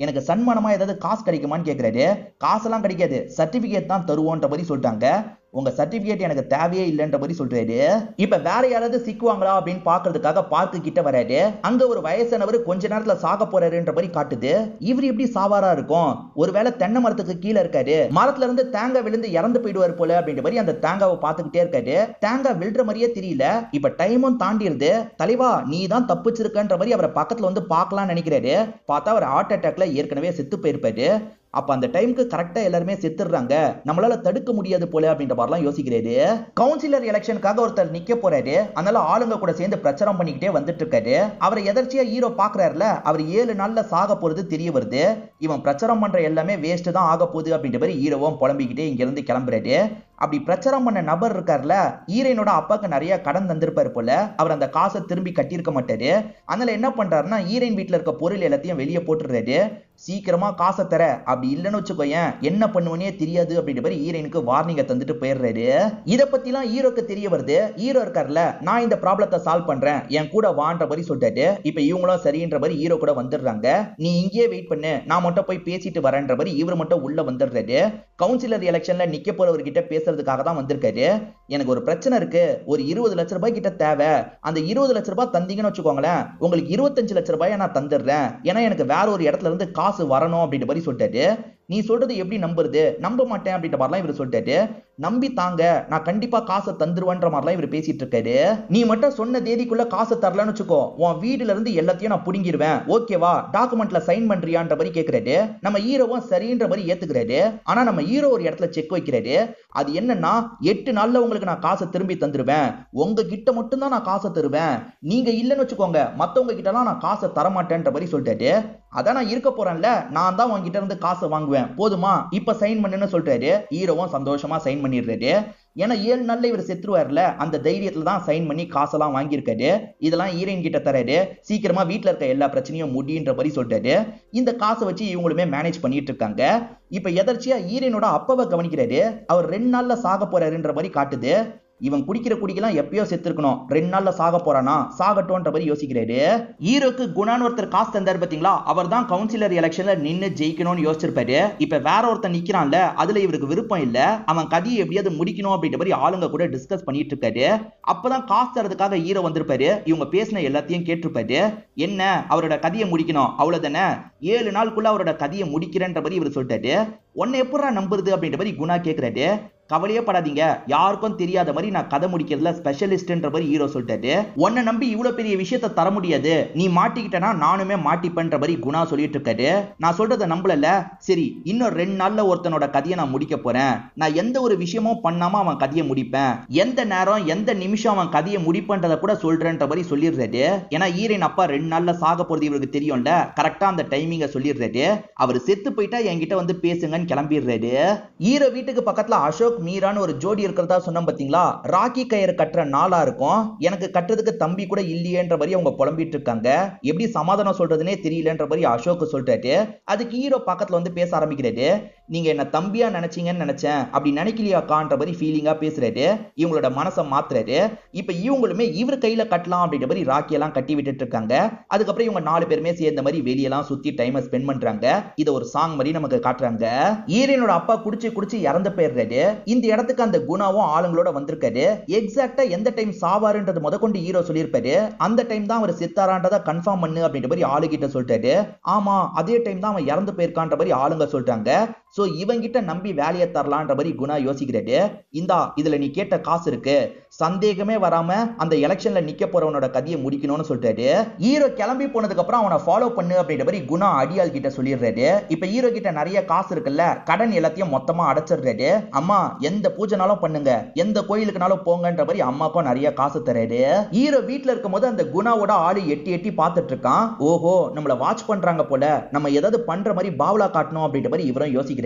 எனக்கு சன்மானமா ஏதாவது காசு கிடைக்குமான்னு கேட்கிறாரு. காசெல்லாம் கிடைக்காது, சர்டிபிகேட் தான் தருவோன்ற மாதிரி சொல்லிட்டாங்க. உங்க சர்டிபிகேட் எனக்கு தேவையே இல்லைன்ற மாதிரி சொல்றாரு. இப்ப வேற யாராவது சிக்குவாங்களா அப்படின்னு பாக்குறதுக்காக பார்க்கு கிட்ட வராரு. அங்க ஒரு வயசானவர் கொஞ்ச நேரத்துல சாக போறாருன்ற மாதிரி காட்டுது. இவர் எப்படி சாவாரா இருக்கும், ஒருவேளை தென்னை மரத்துக்கு கீழே இருக்காரு, மரத்துல இருந்து தேங்காய் விழுந்து இறந்து போயிடுவார் போல அப்படின்ற மாதிரி அந்த தேங்காவை பார்த்துக்கிட்டே இருக்காரு. தேங்காய் விழுற மாதிரியே தெரியல. இப்ப டைமும் தாண்டிடுது. தலைவா நீ தான் தப்பிச்சிருக்கன்ற மாதிரி அவரை பக்கத்துல வந்து பார்க்கலாம்னு நினைக்கிறாரு. பார்த்தா அவர் ஹார்ட் அட்டாக்ல ஏற்கனவே செத்து போயிருப்பாரு. அப்ப அந்த டைமுக்கு கரெக்டா எல்லாருமே செத்துறாங்க, நம்மளால தடுக்க முடியாது போல அப்படின்ற மாதிரிலாம் யோசிக்கிறாரு. கவுன்சிலர் எலெக்ஷனுக்காக ஒருத்தர் நிக்க போறாரு. அதனால ஆளுங்க கூட சேர்ந்து பிரச்சாரம் பண்ணிக்கிட்டே வந்துட்டு இருக்காரு. அவரை எதர்ச்சியா ஹீரோ பாக்குறாருல, அவர் 7 நாள்ல சாக போறது தெரிய வருது. இவன் பிரச்சாரம் பண்ற எல்லாமே வேஸ்ட் தான் ஆக போகுது அப்படின்ற மாதிரி ஹீரோவும் புலம்பிக்கிட்டே இங்க இருந்து கிளம்புறாரு. அப்படி பிரச்சாரம் பண்ண நபர் இருக்காருல, ஹீரோனோட அப்பாக்கு நிறைய கடன் தந்திருப்பாரு போல. அவர் அந்த காசை திரும்பி கட்டியிருக்க மாட்டாரு. அதனால என்ன பண்றாருன்னா ஹீரோயின் வீட்டுல இருக்க பொருள் எல்லாத்தையும் வெளியே போட்டுறாரு. சீக்கிரமா காசை தர, அப்படி இல்லைன்னு வச்சுக்கோயேன் என்ன பண்ணுவனே தெரியாது அப்படின்ற மாதிரி ஹீரோயினுக்கு வார்னிங்க தந்துட்டு போயிடுறாரு. இதை பத்தி எல்லாம் ஹீரோக்கு தெரிய வருது. ஹீரோ இருக்காருல, நான் இந்த ப்ராப்ளத்தை சால்வ் பண்றேன், என் கூட வான்ற மாதிரி சொல்லிட்டாரு. இப்ப இவங்களும் சரின்ற மாதிரி ஹீரோ கூட வந்துடுறாங்க. நீ இங்கேயே வெயிட் பண்ணு, நான் மட்டும் போய் பேசிட்டு வரேன்ற மாதிரி இவர் மட்டும் உள்ள வந்துடுறாரு. கவுன்சிலர் எலெக்ஷன்ல நிக்க போறவர்கிட்ட பேசுறதுக்காக தான் வந்திருக்காரு. எனக்கு ஒரு பிரச்சனை இருக்கு, ஒரு 20 லட்சம் ரூபாய் கிட்ட தேவை, அந்த 20 லட்சம் ரூபாய் தந்தீங்கன்னு வச்சுக்கோங்களேன், உங்களுக்கு 25 லட்சம் ரூபாய் நான் தந்துடுறேன், ஏன்னா எனக்கு வேற ஒரு இடத்துல இருந்து காசு வரணும் அப்படின்ற மாதிரி சொல்லிட்டாரு. நீ சொல்றது எப்படி நம்புறது, நம்ப மாட்டேன் அப்படின்ற மாதிரிலாம் இவர் சொல்லிட்டாரு. நம்பி தாங்க, நான் கண்டிப்பா காசை தந்துருவேன்ற மாதிரிலாம் இவர் பேசிட்டு இருக்காரு. நீ மட்டும் சொன்ன தேதிக்குள்ள காசை தரலன்னு வச்சுக்கோ, உன் வீடுல இருந்து எல்லாத்தையும் நான் புடுங்கிடுவேன், ஓகேவா, டாக்குமெண்ட்ல சைன் பண்றியான்ற மாதிரி கேட்கிறாரு. நம்ம ஹீரோவும் சரின்ற மாதிரி ஏத்துக்கிறாரு. ஆனா நம்ம ஹீரோ ஒரு இடத்துல செக் வைக்கிறாரு. அது என்னன்னா 8 நாள்ல உங்களுக்கு நான் காசை திரும்பி தந்துருவேன், உங்க கிட்ட மட்டும் தான் நான் காசை தருவேன், நீங்க இல்லைன்னு வச்சுக்கோங்க மத்தவங்க கிட்ட எல்லாம் நான் காசை தரமாட்டேன்ற மாதிரி சொல்லிட்டாரு. அதான் நான் இருக்க போறேன்ல, நான் தான் உங்ககிட்ட இருந்து காசை வாங்குவேன், போதுமா, இப்ப சைன் பண்ணுன்னு சொல்றாரு. ஹீரோவும் சந்தோஷமா சைன் பண்ணிடுறாரு. ஏன்னா 7 நாள்ல இவர் செத்துருவார்ல, அந்த தைரியத்துல தான் சைன் பண்ணி காசெல்லாம் வாங்கியிருக்காரு. இதெல்லாம் ஹீரோயின் கிட்ட தராரு. சீக்கிரமா வீட்டுல இருக்க எல்லா பிரச்சனையும் முடின்ற மாதிரி சொல்றாரு. இந்த காசை வச்சு இவங்களுமே மேனேஜ் பண்ணிட்டு இருக்காங்க. இப்ப எதர்ச்சியா ஹீரோயினோட அப்பாவை கவனிக்கிறாரு. அவர் 2 நாள்ல சாக போறாருன்ற மாதிரி காட்டுது. இவன் குடிக்கிற குடிக்கலாம் எப்பயோ செத்துருக்கணும், 2 நாள்ல சாக போறானா, சாகட்டோன்ற மாதிரி யோசிக்கிறாரு. ஹீரோக்கு குணான்னு ஒருத்தர் காசு தந்தாரு பாத்தீங்களா, அவர் தான் கவுன்சிலர் எலெக்ஷன்ல நின்னு ஜெயிக்கணும்னு யோசிச்சிருப்பாரு. இப்ப வேற ஒருத்தர் நிக்கிறான்ல, அதுல இவருக்கு விருப்பம் இல்ல, அவன் கதையை எப்படியாவது முடிக்கணும் அப்படின்ற மாதிரி ஆளுங்க கூட டிஸ்கஸ் பண்ணிட்டு இருக்காரு. அப்பதான் காசு தரதுக்காக ஹீரோ வந்திருப்பாரு. இவங்க பேசின எல்லாத்தையும் கேட்டிருப்பாரு. என்ன, அவரோட கதையை முடிக்கணும் அவ்வளவுதானே, 7 நாளுக்குள்ள அவரோட கதையை முடிக்கிறேன்ற மாதிரி இவர் சொல்லிட்டாரு. உன்னை எப்படா நம்புறது அப்படின்ற மாதிரி குணா கேட்கிறாரு. கவலையே படாதீங்க, யாருக்கும் தெரியாத மாதிரி நான் கதை முடிக்கிறதுல ஸ்பெஷலிஸ்ட்ன்ற மாதிரி ஹீரோ சொல்லிட்டாரு. உன்னை நம்பி இவ்வளவு பெரிய விஷயத்தை தர முடியாது, நீ மாட்டிக்கிட்டனா நானுமே மாட்டிப்பேன்ற மாதிரி குணா சொல்லிட்டு இருக்காரு. நான் சொல்றதை நம்பல, சரி இன்னும் 2 நாள்ல ஒருத்தனோட கதையை நான் முடிக்க போறேன். நான் எந்த ஒரு விஷயமும் பண்ணாம அவன் கதையை முடிப்பேன், எந்த நேரம் எந்த நிமிஷம் அவன் கதையை முடிப்பன்றத கூட சொல்றேன்ற மாதிரி சொல்லிடுறாரு. ஏன்னா ஹீரோயின் அப்பா 2 நாள்ல சாக போறது இவருக்கு தெரியும்ல, கரெக்டா அந்த டைமிங்க சொல்லிடுறாரு. அவர் செத்து போயிட்டா என்கிட்ட வந்து பேசுங்கன்னு கிளம்பிடுறாரு. ஹீரோ வீட்டுக்கு பக்கத்துல அசோக் மீரான்னு ஒரு ஜோடி இருக்கிறதா சொன்னோம் பாத்தீங்களா, ராக்கி கயிறு கட்டுற நாளா இருக்கும். எனக்கு கட்டுறதுக்கு தம்பி கூட இல்லையேன்ற மாதிரி அவங்க புலம்பிட்டு இருக்காங்க. எப்படி சமாதானம் சொல்றதுனே தெரியலன்ற மாதிரி அசோக் சொல்றாரு. அதுக்கு ஹீரோ பக்கத்துல வந்து பேச ஆரம்பிக்கிறாரு. நீங்க என்ன தம்பியா நினைச்சீங்கன்னு நினைச்சேன், அப்படி நினைக்கலையாக்கான்ற மாதிரி ஃபீலிங்கா பேசுறாரு. இவங்களோட மனசை மாத்துறாரு. இப்ப இவங்களுமே இவர் கையில கட்டலாம் அப்படின்ற மாதிரி ராக்கி எல்லாம் கட்டி விட்டுட்டு இருக்காங்க. அதுக்கப்புறம் இவங்க 4 பேருமே சேர்ந்த மாதிரி வெளியெல்லாம் சுத்தி டைம் ஸ்பெண்ட் பண்றாங்க. இத ஒரு சாங் மாதிரி நமக்கு காட்டுறாங்க. ஹீரோயினோட அப்பா குடிச்சு குடிச்சு இறந்து போயிடுறாரு. இந்த இடத்துக்கு அந்த குணாவும் ஆளுங்களோட வந்திருக்காரு. எக்ஸாக்டா எந்த டைம் சாவாருன்றது முதற்கொண்டு ஹீரோ சொல்லியிருப்பாரு. அந்த டைம் தான் அவர் செத்தாரான்றதை கன்ஃபார்ம் பண்ணு அப்படின்ற மாதிரி ஆளுகிட்ட சொல்லிட்டாரு. ஆமா அதே டைம் தான் அவன் இறந்து போயிருக்கான்ற மாதிரி ஆளுங்க சொல்றாங்க. சோ இவங்கிட்ட நம்பி வேலையை தரலான்ற மாதிரி குணா யோசிக்கிறாரு. இந்தா இதுல நீ கேட்ட காசு இருக்கு, சந்தேகமே வராம அந்த எலெக்ஷன்ல நிக்க போறவனோட கதையை முடிக்கணும்னு சொல்றாரு. ஹீரோ கிளம்பி போனதுக்கு அப்புறம் அவனை ஃபாலோ பண்ணு அப்படின்ற மாதிரி குணா அடியாள் கிட்ட சொல்லிடுறாரு. இப்ப ஹீரோ கிட்ட நிறைய காசு இருக்குல்ல, கடன் எல்லாத்தையும் மொத்தமா அடைச்சிடுறாரு. அம்மா எந்த பூஜைனாலும் பண்ணுங்க, எந்த கோயிலுக்குனாலும் போங்கன்ற மாதிரி அம்மாக்கும் நிறைய காசு தராரு. ஹீரோ வீட்டுல இருக்கும் போது அந்த குணாவோட ஆளு எட்டி எட்டி பார்த்துட்டு இருக்கான். ஓஹோ நம்மள வாட்ச் பண்றாங்க போல, நம்ம ஏதாவது பண்ற மாதிரி பாவலா காட்டணும் அப்படின்ற மாதிரி இவரும் யோசிக்கிறாரு.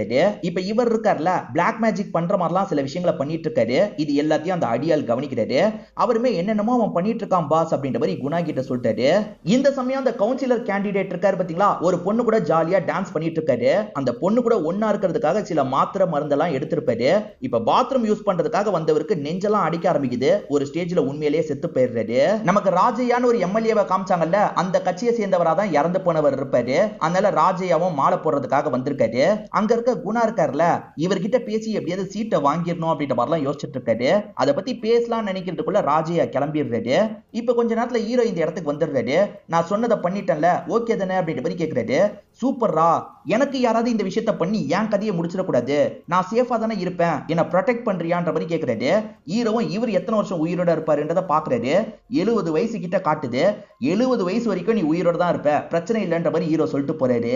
இப்ப இவர் இருக்கார்ல, பிளாக் மேஜிக் பண்ற மாதிரிலாம் சில விஷயங்களை பண்ணிட்டு இருக்காரு. இது எல்லாத்தையும் அந்த அடியாள் கவனிக்கிறாரு. அவருமே என்னென்னமோ அவன் பண்ணிட்டு இருக்கான் பாஸ் அப்படின்ற மாதிரி குணா கிட்ட சொல்லிட்டாரு. இந்த சமயம் அந்த கவுன்சிலர் கேண்டிடேட் இருக்காரு பாத்தீங்களா, ஒரு பொண்ணு கூட ஜாலியா டான்ஸ் பண்ணிட்டு இருக்காரு. அந்த பொண்ணு கூட ஒன்னா இருக்கிறதுக்காக சில மாத்திரை மருந்தெல்லாம் எடுத்திருப்பாரு. இப்ப பாத்ரூம் யூஸ் பண்றதுக்காக வந்தவருக்கு நெஞ்செல்லாம் அடிக்க ஆரம்பிக்குது. ஒரு ஸ்டேஜ்ல உண்மையிலேயே செத்து போயிடுறாரு. நமக்கு ராஜையான்னு ஒரு எம்எல்ஏவை காமிச்சாங்கல்ல, அந்த கட்சியை சேர்ந்தவரா தான் இறந்து போனவர் இருப்பாரு. அதனால ராஜையாவும் மாலை போடுறதுக்காக வந்திருக்காரு. அங்க இருக்க குணா இருக்காருல, இவர்கிட்ட பேசி எப்படியாவது சீட்டை வாங்கிடணும் அப்படின்ற மாதிரிலாம் யோசிச்சுட்டு இருக்காரு. அதை பத்தி பேசலாம் நினைக்கிறதுக்குள்ள ராஜையா கிளம்பிடுறாரு. இப்ப கொஞ்ச நேரத்துல ஹீரோ இந்த இடத்துக்கு வந்துடுறாரு. நான் சொன்னதை பண்ணிட்டேன்ல, ஓகே தானே அப்படின்ற மாதிரி கேட்கிறாரு. சூப்பர்ரா, எனக்கு யாராவது இந்த விஷயத்த பண்ணி என் கதையை முடிச்சிடக்கூடாது, நான் சேஃபா தானே இருப்பேன், என்ன ப்ரொடெக்ட் பண்றியான்ற மாதிரி கேட்கிறாரு. ஹீரோவும் இவர் எத்தனை வருஷம் உயிரோட இருப்பாருன்றதை பாக்குறாரு. 70 வயசு கிட்ட காட்டுது. 70 வயசு வரைக்கும் நீ உயிரோட தான் இருப்ப, பிரச்சனை இல்லைன்ற மாதிரி ஹீரோ சொல்லிட்டு போறாரு.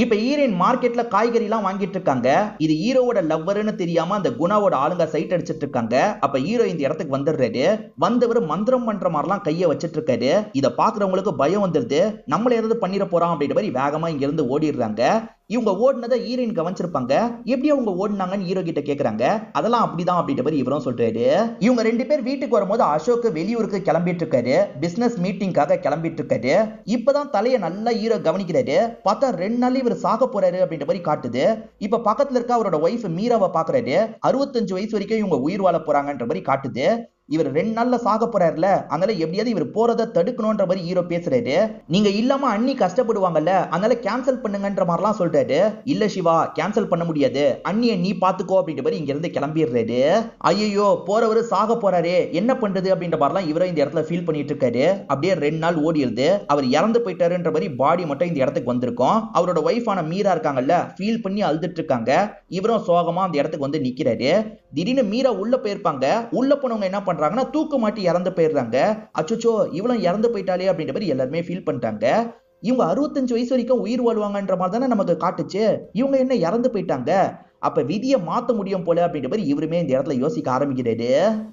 இப்ப ஹீரோயின் மார்க்கெட்ல காய்கறி எல்லாம் வாங்கிட்டு இருக்காங்க. இது ஹீரோவோட லவ்வர்னு தெரியாம அந்த குணாவோட ஆளுங்க சைட் அடிச்சிட்டு இருக்காங்க. அப்ப ஹீரோ இந்த இடத்துக்கு வந்துடுறாரு. வந்தவர் மந்திரம் பண்ற மாதிரிலாம் கைய வச்சிட்டு இருக்காரு. இத பாக்குறவங்களுக்கு பயம் வந்துருது, நம்மள ஏதாவது பண்ணிட போறான் அப்படின்ற மாதிரி வேகமா இங்க இருந்து ஓடிடுறாங்க. இவங்க ஓடினதை ஹீரோயின் கவனிச்சிருப்பாங்க. எப்படி அவங்க ஓடினாங்கன்னு ஹீரோ கிட்ட கேக்குறாங்க. அதெல்லாம் அப்படிதான் அப்படின்ற மாதிரி இவரும் சொல்றாரு. இவங்க 2 பேர் வீட்டுக்கு வரும்போது அசோக் வெளியூருக்கு கிளம்பிட்டு இருக்காரு. பிசினஸ் மீட்டிங்காக கிளம்பிட்டு இருக்காரு. இப்பதான் தலையை நல்லா ஹீரோ கவனிக்கிறாரு. பார்த்தா 2 நாள் இவர் சாக போறாரு அப்படின்ற மாதிரி காட்டுது. இப்ப பக்கத்துல இருக்க அவரோட ஒய்ஃப் மீராவை பாக்குறாரு. 65 வயசு வரைக்கும் இவங்க உயிர் வாழ போறாங்கன்ற மாதிரி காட்டுது. இவர் 2 நாள்ல சாக போறாருல, அதனால எப்படியாவது இவர் போறதை தடுக்கணும்ன்ற மாதிரி ஹீரோ பேசுறாரு. நீங்க இல்லாம அண்ணி கஷ்டப்படுவாங்கல்ல, அதனால கேன்சல் பண்ணுங்கன்ற மாதிரிலாம் சொல்றாரு. இல்ல சிவா, கேன்சல் பண்ண முடியாது, அண்ணியை நீ பாத்துக்கோ அப்படின்ற மாதிரி இங்க இருந்து கிளம்பிடுறாரு. ஐயோ போறவரு சாக போறாரு, என்ன பண்றது அப்படின்ற மாதிரிலாம் இவரும் இந்த இடத்துல ஃபீல் பண்ணிட்டு இருக்காரு. அப்படியே 2 நாள் ஓடிடுது. அவர் இறந்து போயிட்டாருன்ற மாதிரி பாடி மட்டும் இந்த இடத்துக்கு வந்திருக்கும். அவரோட ஒய்ஃபான மீரா இருக்காங்கல்ல, ஃபீல் பண்ணி அழுதுட்டு இருக்காங்க. இவரும் சோகமா அந்த இடத்துக்கு வந்து நிக்கிறாரு. திடீர்னு மீரா உள்ள போயிருப்பாங்க. உள்ள போனவங்க என்ன பண்றாங்கன்னா தூக்கு மாட்டி இறந்து போயிடுறாங்க. அச்சோ இவ்வளவு இறந்து போயிட்டாலே அப்படின்ற மாதிரி எல்லாருமே ஃபீல் பண்ணிட்டாங்க. இவங்க 65 வயசு வரைக்கும் உயிர் வாழ்வாங்கன்ற மாதிரி தானே நமக்கு காட்டுச்சு, இவங்க என்ன இறந்து போயிட்டாங்க, அப்ப விதியை மாத்த முடியும் போல அப்படின்ற மாதிரி இவருமே இந்த இடத்துல யோசிக்க ஆரம்பிக்கிறாரு.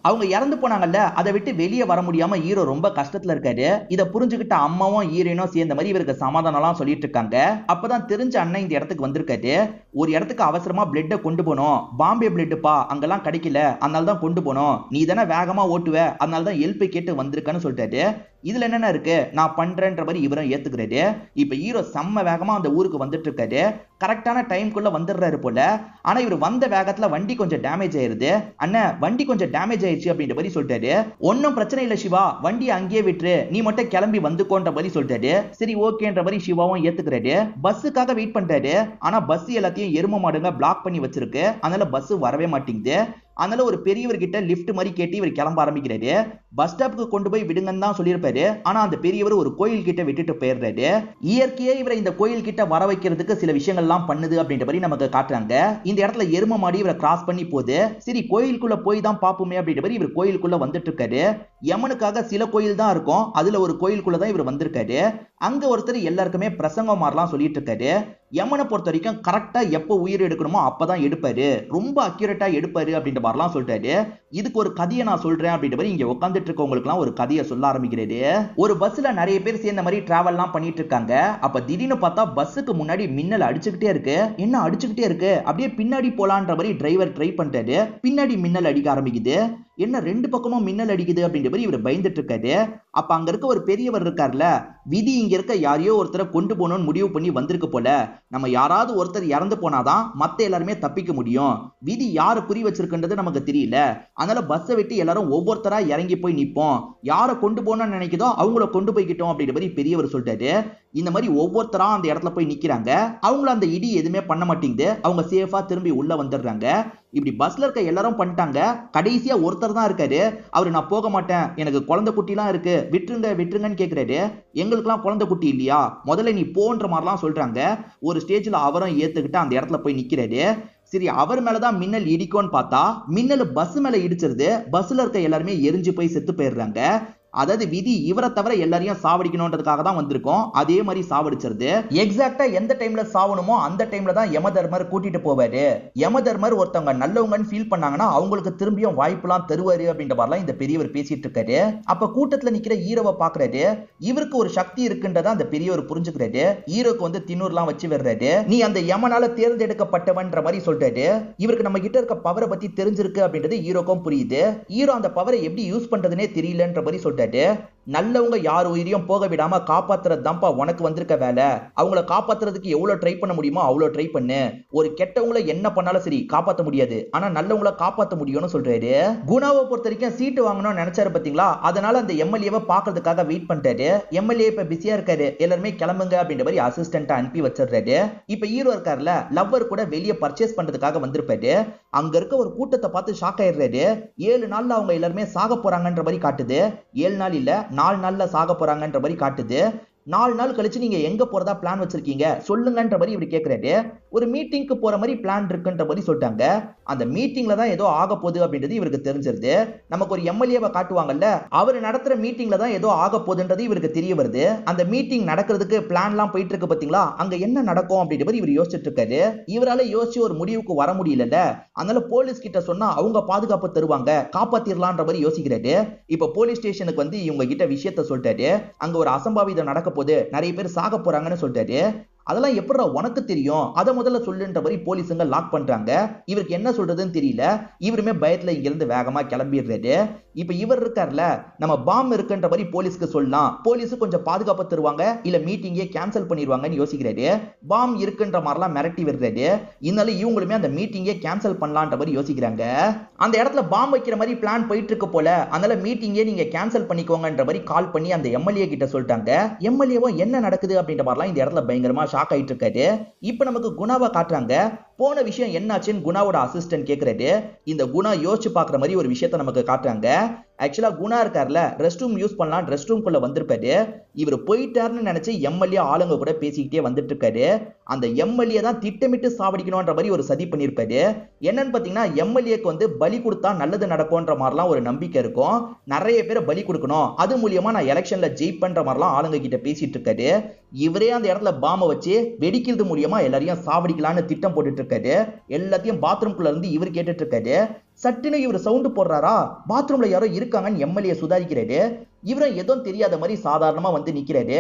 அவங்க இறந்து போனாங்கல்ல, அதை விட்டு வெளியே வர முடியாம ஹீரோ ரொம்ப கஷ்டத்துல இருக்காரு. இதை புரிஞ்சுக்கிட்ட அம்மாவும் ஹீரோனும் சேர்ந்த மாதிரி இவருக்கு சமாதானம் எல்லாம் சொல்லிட்டு இருக்காங்க. அப்பதான் தெரிஞ்ச அண்ணன் இந்த இடத்துக்கு வந்திருக்காரு. ஒரு இடத்துக்கு அவசரமா பிளட்டை கொண்டு போனோம், பாம்பே பிளட்டுப்பா, அங்கெல்லாம் கிடைக்கல, அதனால தான் கொண்டு போனோம், நீ தானே வேகமா ஓட்டுவ, அதனால தான் ஹெல்ப் கேட்டு வந்திருக்கான்னு சொல்லிட்டாரு. இதுல என்னென்ன இருக்கு, நான் பண்றேன்ற மாதிரி இவரும் ஏத்துக்கிறாரு. இப்ப ஹீரோ செம்ம வேகமா அந்த ஊருக்கு வந்துட்டு இருக்காரு. கரெக்டான டைம்குள்ள வந்துடுறாரு போல. ஆனா இவர் வந்த வேகத்துல வண்டி கொஞ்சம் டேமேஜ் ஆயிருது. அண்ணன் வண்டி கொஞ்சம் டேமேஜ் ஆயிடுச்சு அப்படின்ற மாதிரி சொல்லிட்டாரு. ஒன்னும் பிரச்சனை இல்ல சிவா, வண்டி அங்கேயே விட்டுரு, நீ மட்டும் கிளம்பி வந்துக்கோன்ற மாதிரி சொல்லிட்டாரு. சரி ஓகேன்ற மாதிரி சிவாவும் ஏத்துக்கிறாரு. பஸ்ஸுக்காக வெயிட் பண்றாரு. ஆனா பஸ் எல்லாத்தையும் எரும மாடுங்க பிளாக் பண்ணி வச்சிருக்கு. அதனால பஸ் வரவே மாட்டேங்குது. அதனால ஒரு பெரியவர்கிட்ட லிஃப்ட் மாதிரி கேட்டு இவர் கிளம்ப ஆரம்பிக்கிறாரு. பஸ் ஸ்டாப்புக்கு கொண்டு போய் விடுங்கன்னு தான் சொல்லியிருப்பாரு. ஆனா அந்த பெரியவர் ஒரு கோயில் கிட்ட விட்டுட்டு போயிடுறாரு. இயற்கையே இவரை இந்த கோயில் கிட்ட வர வைக்கிறதுக்கு சில விஷயங்கள்லாம் பண்ணுது அப்படின்ற மாதிரி நமக்கு காட்டுறாங்க. இந்த இடத்துல எரும மாடி இவரை கிராஸ் பண்ணி போகுது. சரி கோயிலுக்குள்ள போய் தான் பாப்போமே அப்படின்ற மாதிரி இவர் கோயிலுக்குள்ள வந்துட்டு இருக்காரு. யமனுக்காக சில கோயில் தான் இருக்கும். அதுல ஒரு கோயிலுக்குள்ள தான் இவர் வந்திருக்காரு. அங்க ஒருத்தர் எல்லாருக்குமே பிரசங்கம் மாதிரிலாம் சொல்லிட்டு இருக்காரு. யமனை பொறுத்த வரைக்கும் கரெக்டா எப்போ உயிர் எடுக்கணுமோ அப்பதான் எடுப்பாரு, ரொம்ப அக்யூரேட்டா எடுப்பாரு அப்படின்ற மாதிரிலாம் சொல்றாரு. இதுக்கு ஒரு கதையை நான் சொல்றேன் அப்படின்ற மாதிரி இங்க உட்காந்துட்டு இருக்கவங்களுக்கு எல்லாம் ஒரு கதையை சொல்ல ஆரம்பிக்கிறாரு. ஒரு பஸ்ல நிறைய பேர் சேர்ந்த மாதிரி டிராவல் எல்லாம் பண்ணிட்டு இருக்காங்க. அப்ப திடீர்னு பார்த்தா பஸ்ஸுக்கு முன்னாடி மின்னல் அடிச்சுக்கிட்டே இருக்கு. என்ன அடிச்சுக்கிட்டே இருக்கு, அப்படியே பின்னாடி போலான்ற மாதிரி டிரைவர் ட்ரை பண்றாரு. பின்னாடி மின்னல் அடிக்க ஆரம்பிக்குது. என்ன ரெண்டு பக்கமும் மின்னல் அடிக்குது அப்படின்ற மாதிரி இவர் பயந்துட்டு இருக்காரு. அப்ப அங்க இருக்க ஒரு பெரியவர் இருக்கார்ல, விதி இங்க இருக்க யாரையோ ஒருத்தரை கொண்டு போகணும்னு முடிவு பண்ணி வந்திருக்கு போல. நம்ம யாராவது ஒருத்தர் இறந்து போனாதான் மத்த எல்லாருமே தப்பிக்க முடியும். விதி யாரை குறி வச்சிருக்குன்றது நமக்கு தெரியல. அதனால பஸ்ஸை விட்டு எல்லாரும் ஒவ்வொருத்தரா இறங்கி போய் நிப்போம். யாரை கொண்டு போகணும்னு நினைக்குதோ அவங்கள கொண்டு போய்கிட்டோம் அப்படின்ற மாதிரி பெரியவர் சொல்றாரு. இந்த மாதிரி ஒவ்வொருத்தரா அந்த இடத்துல போய் நிக்கிறாங்க. அவங்கள அந்த இடி எதுவுமே பண்ண மாட்டேங்குது. அவங்க சேஃபா திரும்பி உள்ள வந்துடுறாங்க. இப்படி பஸ்ல இருக்க எல்லாரும் பண்ணிட்டாங்க. கடைசியா ஒருத்தர் தான் இருக்காரு. அவரு நான் போக மாட்டேன், எனக்கு குழந்தை குட்டிலாம் இருக்கு, விட்டுருங்க விட்டுருங்கன்னு கேட்கிறாரு. எங்களுக்குலாம் குழந்தை குட்டி இல்லையா, முதல்ல நீ போன்ற மாதிரிலாம் சொல்றாங்க. ஒரு ஸ்டேஜ்ல அவரும் ஏத்துக்கிட்டு அந்த இடத்துல போய் நிக்கிறாரு. சரி அவர் மேலதான் மின்னல் இடிக்கும்னு பார்த்தா மின்னல் பஸ் மேல இடிச்சிருது. பஸ்ல இருக்க எல்லாருமே எரிஞ்சு போய் செத்து போயிடுறாங்க. அதாவது விதி இவரை தவிர எல்லாரையும் சாவடிக்கணும்ன்றதுக்காக தான் வந்திருக்கோம். அதே மாதிரி சாவடிச்சிருது. எக்ஸாக்டா எந்த டைம்ல சாவணுமோ அந்த டைம்ல தான் யமதர்மர் கூட்டிட்டு போவாரு. யமதர்மர் ஒருத்தவங்க நல்லவங்கன்னு ஃபீல் பண்ணாங்கன்னா அவங்களுக்கு திரும்பியும் வாய்ப்புலாம் தருவாரு அப்படின்ற மாதிரிலாம் இந்த பெரியவர் பேசிட்டு இருக்காரு. அப்ப கூட்டத்துல நிக்கிற ஹீரோவை பாக்குறாரு. இவருக்கு ஒரு சக்தி இருக்குன்றத அந்த பெரியவர் புரிஞ்சுக்கிறாரு. ஹீரோக்கு வந்து தின்னூர்லாம் வச்சு வர்றாரு. நீ அந்த யமனால தேர்ந்தெடுக்கப்பட்டவன்ற மாதிரி சொல்றாரு. இவருக்கு நம்ம கிட்ட இருக்க பவரை பத்தி தெரிஞ்சிருக்கு அப்படின்றது ஹீரோக்கும் புரியுது. ஹீரோ அந்த பவரை எப்படி யூஸ் பண்றதுனே தெரியலன்ற மாதிரி சொல்றாரு. நல்லவங்க யார் உயிரையும் போக விடாம காப்பாத்துறது தான்ப்பா உனக்கு வந்திருக்க வேலை. அவங்கள காப்பாத்துறதுக்கு எவ்வளவு ட்ரை பண்ண முடியுமோ அவ்வளவு ட்ரை பண்ணு. ஒரு கெட்டவங்கள என்ன பண்ணாலும் சரி காப்பாத்த முடியாது, ஆனா நல்லவங்கள காப்பாத்த முடியும்னு சொல்றாரு. குணாவை பொறுத்த வரைக்கும் சீட்டு வாங்கணும்னு நினைச்சாரு பாத்தீங்களா, அதனால அந்த எம்எல்ஏவை பாக்குறதுக்காக வெயிட் பண்றாரு. எம்எல்ஏ இப்ப பிஸியா இருக்காரு, எல்லாருமே கிளம்புங்க அப்படின்ற மாதிரி அசிஸ்டன்ட் அனுப்பி வச்சிடுறாரு. இப்ப ஹீரோ இருக்காருல, லவ்வர் கூட வெளியே பர்ச்சேஸ் பண்றதுக்காக வந்திருப்பாரு. அங்க இருக்க ஒரு கூட்டத்தை பார்த்து ஷாக் ஆயிடுறாரு. 7 நாள்ல அவங்க எல்லாருமே சாக போறாங்கன்ற மாதிரி காட்டுது. 7 நாள் இல்ல 4 நாள்ல சாக போறாங்கன்ற மாதிரி காட்டுது. 4 நாள் கழிச்சு நீங்க எங்க போறதா பிளான் வச்சிருக்கீங்க சொல்லுங்கன்ற மாதிரி இவர் கேக்குறாரு. ஒரு மீட்டிங்க்கு போற மாதிரி பிளான் இருக்குன்ற மாதிரி சொல்லிட்டாங்க. அந்த மீட்டிங்ல தான் ஏதோ ஆக போகுது அப்படின்றது இவருக்கு தெரிஞ்சிருது. நமக்கு ஒரு எம்எல்ஏவை காட்டுவாங்கல்ல, அவர் நடத்துற மீட்டிங்ல தான் ஏதோ ஆக போகுதுன்றது இவருக்கு தெரிய வருது. அந்த மீட்டிங் நடக்கிறதுக்கு பிளான்லாம் போயிட்டு இருக்கு பாத்தீங்களா, அங்க என்ன நடக்கும் அப்படின்ற மாதிரி இவர் யோசிச்சுட்டு இருக்காரு. இவரால யோசிச்சு ஒரு முடிவுக்கு வர முடியல. அதனால போலீஸ் கிட்ட சொன்னா அவங்க பாதுகாப்பு தருவாங்க, காப்பாத்திரலான்ற மாதிரி யோசிக்கிறாரு. இப்ப போலீஸ் ஸ்டேஷனுக்கு வந்து இவங்க கிட்ட விஷயத்த சொல்லிட்டாரு. அங்க ஒரு அசம்பாவிதம் நடக்க போது, நிறைய பேர் சாக போறாங்கன்னு சொல்லிட்டாரு. அதெல்லாம் எப்படா உனக்கு தெரியும், அதை முதல்ல சொல்லுன்ற மாதிரி போலீஸுங்க லாக் பண்றாங்க. இவருக்கு என்ன சொல்றதுன்னு தெரியல. இவருமே பயத்துல இங்க இருந்து வேகமா கிளம்பிடுறாரு. இப்ப இவர் இருக்கார்ல, நம்ம பாம் இருக்குன்ற மாதிரி போலீஸ்க்கு சொல்லலாம், போலீஸ் கொஞ்சம் பாதுகாப்பு தருவாங்க, இல்ல மீட்டிங்கே கேன்சல் பண்ணிடுவாங்கன்னு யோசிக்கிறாரு. பாம் இருக்குன்ற மாதிரிலாம் மிரட்டி வருறாரு. இதனால இவங்களுமே அந்த மீட்டிங்கே கேன்சல் பண்ணலான்ற மாதிரி யோசிக்கிறாங்க. அந்த இடத்துல பாம் வைக்கிற மாதிரி பிளான் போயிட்டு இருக்கு போல, அதனால மீட்டிங்கே நீங்க கேன்சல் பண்ணிக்கோங்கன்ற மாதிரி கால் பண்ணி அந்த எம்எல்ஏ கிட்ட சொல்லிட்டாங்க. எம்எல்ஏவும் என்ன நடக்குது அப்படின்ற மாதிரிலாம் இந்த இடத்துல பயங்கரமா ஷாக் ஆயிட்டு இருக்காரு. இப்ப நமக்கு குணாவை காட்டுறாங்க. போன விஷயம் என்னாச்சுன்னு குணாவோட அசிஸ்டன்ட் கேக்குறாரு. இந்த குணா யோசிச்சு பாக்குற மாதிரி ஒரு விஷயத்தை நமக்கு காட்டுறாங்க. ஆக்சுவலா குணா இருக்கார்ல, ரெஸ்ட் ரூம் யூஸ் பண்ணலாம் ரெஸ்ட் ரூம் குள்ள வந்திருப்பாரு. இவர் போயிட்டாருன்னு நினைச்சு எம்எல்ஏ ஆளுங்க கூட பேசிக்கிட்டே வந்துட்டு இருக்காரு. அந்த எம்எல்ஏ தான் திட்டமிட்டு சாவடிக்கணும்ன்ற மாதிரி ஒரு சதி பண்ணிருப்பாரு. என்னன்னு பாத்தீங்கன்னா, எம்எல்ஏக்கு வந்து பலி கொடுத்தா நல்லது நடக்கும்ன்ற மாதிரிலாம் ஒரு நம்பிக்கை இருக்கும். நிறைய பேரை பலி கொடுக்கணும், அது மூலியமா நான் எலெக்ஷன்ல ஜெயிப்பேன்ற மாதிரிலாம் ஆளுங்க கிட்ட பேசிட்டு இருக்காரு. இவரே அந்த இடத்துல பாம்பை வச்சு வெடிக்கிறது மூலியமா எல்லாரையும் சாவடிக்கலான்னு திட்டம் போட்டுட்டு இருக்காரு. எல்லாத்தையும் பாத்ரூம்குள்ள இருந்து இவர் கேட்டுட்டு இருக்காரு. சட்டுன்னு இவர் சவுண்ட் போடுறாரா, பாத்ரூம்ல யாரோ இருக்காங்கன்னு எம்எல்ஏ சுதாரிக்கிறாரு. இவரும் எதுவும் தெரியாத மாதிரி சாதாரணமா வந்து நிக்கிறாரு.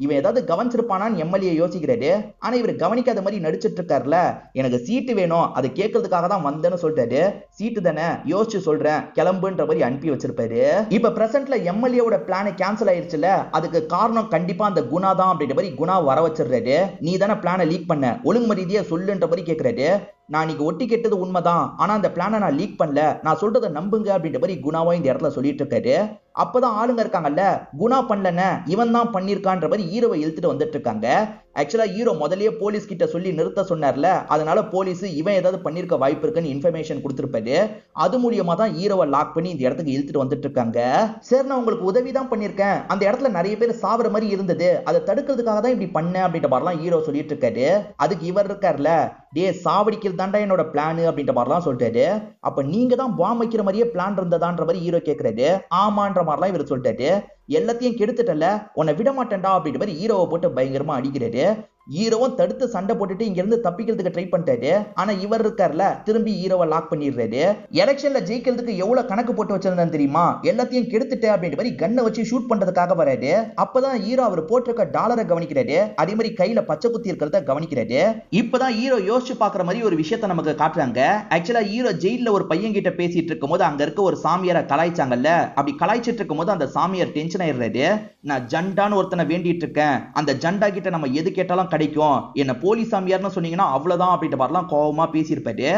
இவன் ஏதாவது கவனிச்சிருப்பானான்னு எம்எல்ஏ யோசிக்கிறாரு. ஆனா இவர் கவனிக்காத மாதிரி நடிச்சிட்டு இருக்காருல. எனக்கு சீட்டு வேணும், அதை கேட்கறதுக்காக தான் வந்தேன்னு சொல்றாரு. சீட்டு தானே, யோசிச்சு சொல்றேன் கிளம்புன்ற மாதிரி அனுப்பி வச்சிருப்பாரு. இப்ப பிரசன்ட்ல எம்எல்ஏவோட பிளான் கேன்சல் ஆயிருச்சுல, அதுக்கு காரணம் கண்டிப்பா அந்த குணா தான் அப்படின்ற மாதிரி குணா வர வச்சிடுறாரு. நீ தானே பிளானை லீக் பண்ண, ஒழுங்கு மரியாதையா சொல்லுன்ற மாதிரி கேட்கிறாரு. நான் இன்னைக்கு ஒட்டி கேட்டது உண்மைதான், ஆனா அந்த பிளானை நான் லீக் பண்ணல, நான் சொல்றதை நம்புங்க அப்படின்ற மாதிரி குணாவும் இந்த இடத்துல சொல்லிட்டு இருக்காரு. அப்பதான் ஆளுங்க இருக்காங்கல்ல, குணா பண்ணலன இவன் தான் பண்ணிருக்கான்ற மாதிரி ஹீரோவை இழுத்துட்டு வந்துட்டு இருக்காங்க. ஆக்சுவலா ஹீரோ முதல்லயே போலீஸ் கிட்ட சொல்லி நிறுத்த சொன்னார்ல, அதனால போலீஸ் இவன் ஏதாவது பண்ணிருக்க வாய்ப்பு இருக்குன்னு இன்ஃபர்மேஷன் கொடுத்திருப்பாரு. அது மூலியமா தான் ஹீரோவை லாக் பண்ணி இந்த இடத்துக்கு இழுத்துட்டு வந்துட்டு இருக்காங்க. சார் நான் உங்களுக்கு உதவி தான் பண்ணிருக்கேன், அந்த இடத்துல நிறைய பேர் சாவற மாதிரி இருந்தது, அதை தடுக்கிறதுக்காக தான் இப்படி பண்ண அப்படின்ற மாதிரிலாம் ஹீரோ சொல்லிட்டு இருக்காரு. அதுக்கு இவர் இருக்கார்ல, டே சாவடிக்கிறது தாண்டா என்னோட பிளான் அப்படின்ற மாதிரிலாம் சொல்லிட்டாரு. அப்ப நீங்க தான் பாம் வைக்கிற மாதிரியே பிளான் இருந்ததான்ற மாதிரி ஹீரோ கேட்கிறாரு. ஆமான்ற மாதிரிலாம் இவர் சொல்லிட்டாரு. எல்லாத்தையும் கெடுத்துட்டல, உன்னை விட மாட்டேன்டா அப்படின்ற மாதிரி ஹீரோவை போட்டு பயங்கரமா அடிக்கிறாரு. ஹீரோவும் தடுத்து சண்டை போட்டுட்டு இங்க இருந்து தப்பிக்கிறதுக்கு ட்ரை பண்ணிட்டாரு. ஆனா இவர் இருக்கார்ல, திரும்பி ஹீரோவை லாக் பண்ணிடுறாரு. எலெக்ஷன்ல ஜெயிக்கிறதுக்கு எவ்வளவு கணக்கு போட்டு வச்சிருந்தேன் தெரியுமா, எல்லாத்தையும் கெடுத்துட்டு அப்படின்ற மாதிரி கண்ணை வச்சு ஷூட் பண்றதுக்காக வராரு. அப்பதான் ஹீரோ அவர் போட்டிருக்க டாலரை கவனிக்கிறாரு. அதே மாதிரி கையில பச்சை குத்தி இருக்கிறத கவனிக்கிறாரு. இப்பதான் ஹீரோ யோசிச்சு பாக்குற மாதிரி ஒரு விஷயத்த நமக்கு காட்டுறாங்க. ஆக்சுவலா ஹீரோ ஜெயில ஒரு பையன் கிட்ட பேசிட்டு இருக்கும் போது அங்க இருக்க ஒரு சாமியாரை கலாய்ச்சாங்கல்ல, அப்படி கலாய்ச்சிட்டு இருக்கும் போது அந்த சாமியார் டென்ஷன் ஆயிடுறாரு. நான் ஜண்டான்னு ஒருத்தனை வேண்டிட்டு இருக்கேன், அந்த ஜண்டா கிட்ட நம்ம எது கேட்டாலும் கிடைக்கும், என்ன போலீஸ் சாமியார்னு சொன்னீங்கன்னா அவ்வளவுதான் அப்படின்ற மாதிரிலாம் கோவமா பேசியிருப்பாரு.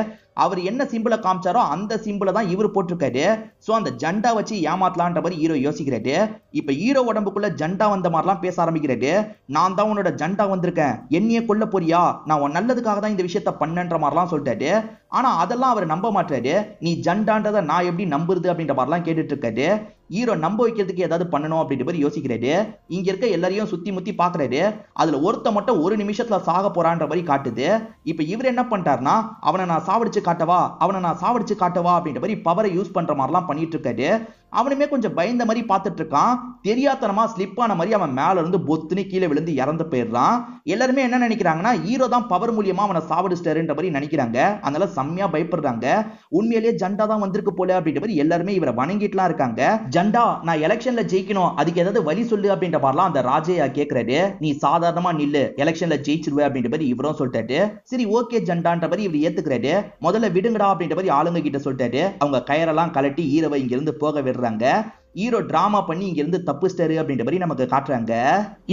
அவர் என்ன சிம்பிளை காமிச்சாரோ அந்த சிம்பிளை தான் இவர் போட்டிருக்காரு. சோ அந்த ஜண்டா வச்சு ஏமாத்தலான்ற மாதிரி ஹீரோ யோசிக்கிறாரு. இப்ப ஹீரோ உடம்புக்குள்ள ஜண்டா வந்த மாதிரிலாம் பேச ஆரம்பிக்கிறாரு. நான் தான் உன்னோட ஜண்டா வந்திருக்கேன், என்னையே கொல்ல போறியா, நான் உன் நல்லதுக்காக தான் இந்த விஷயத்த பண்ணன்ற மாதிரிலாம் சொல்லிட்டாரு. ஆனா அதெல்லாம் அவர் நம்ப மாட்டாரு. நீ ஜண்டான்றதை நான் எப்படி நம்புறது அப்படின்ற மாதிரிலாம் கேட்டுட்டு இருக்காரு. ஹீரோ நம்ப வைக்கிறதுக்கு ஏதாவது பண்ணணும் அப்படின்ற மாதிரி யோசிக்கிறாரு. இங்க இருக்க எல்லாரையும் சுத்தி முத்தி பாக்குறாரு. அதுல ஒருத்த மட்டும் ஒரு நிமிஷத்துல சாக போறான்ற மாதிரி காட்டுது. இப்ப இவர் என்ன பண்ணிட்டாருன்னா, அவனை நான் சாவடிச்சு காட்டவா, அவனை நான் சாவடிச்சு காட்டவா அப்படின்ற மாதிரி பவரை யூஸ் பண்ற மாதிரிலாம் பண்ணிட்டு இருக்காரு. அவனுமே கொஞ்சம் பயந்த மாதிரி பார்த்துட்டு இருக்கான். தெரியாதனமா ஸ்லிப் ஆன மாதிரி அவன் மேல இருந்து பொத்துன்னு கீழே விழுந்து இறந்து போயிடுறான். எல்லாருமே என்ன நினைக்கிறாங்கன்னா, ஹீரோ தான் பவர் மூலியமா அவனை சாவடிச்சிட்டாருன்ற மாதிரி நினைக்கிறாங்க. அதனால செம்மையா பயப்படுறாங்க. உண்மையிலேயே ஜண்டா தான் வந்திருக்கு போல அப்படின்ற மாதிரி எல்லாருமே இவரை வணங்கிட்டுலாம் இருக்காங்க. ஜண்டா நான் எலெக்ஷன்ல ஜெயிக்கணும், அதுக்கு ஏதாவது வழி சொல்லு அப்படின்ற மாதிரிலாம் அந்த ராஜையா கேட்கிறாரு. நீ சாதாரணமா நில்லு, எலெக்ஷன்ல ஜெயிச்சிருவே அப்படின்ற மாதிரி இவரும் சொல்லிட்டாரு. சரி ஓகே ஜண்டான்ற மாதிரி இவர் ஏத்துக்கிறாரு. முதல்ல விடுங்கடா அப்படின்ற மாதிரி ஆளுங்க கிட்ட சொல்லிட்டாரு. அவங்க கயரெல்லாம் கலட்டி ஹீரோவை இங்க இருந்து போக விடுறாங்க. ஹீரோ டிராமா பண்ணி இங்க இருந்து தப்பிச்சிட்டாரு அப்படின்ற மாதிரி நமக்கு காட்டுறாங்க.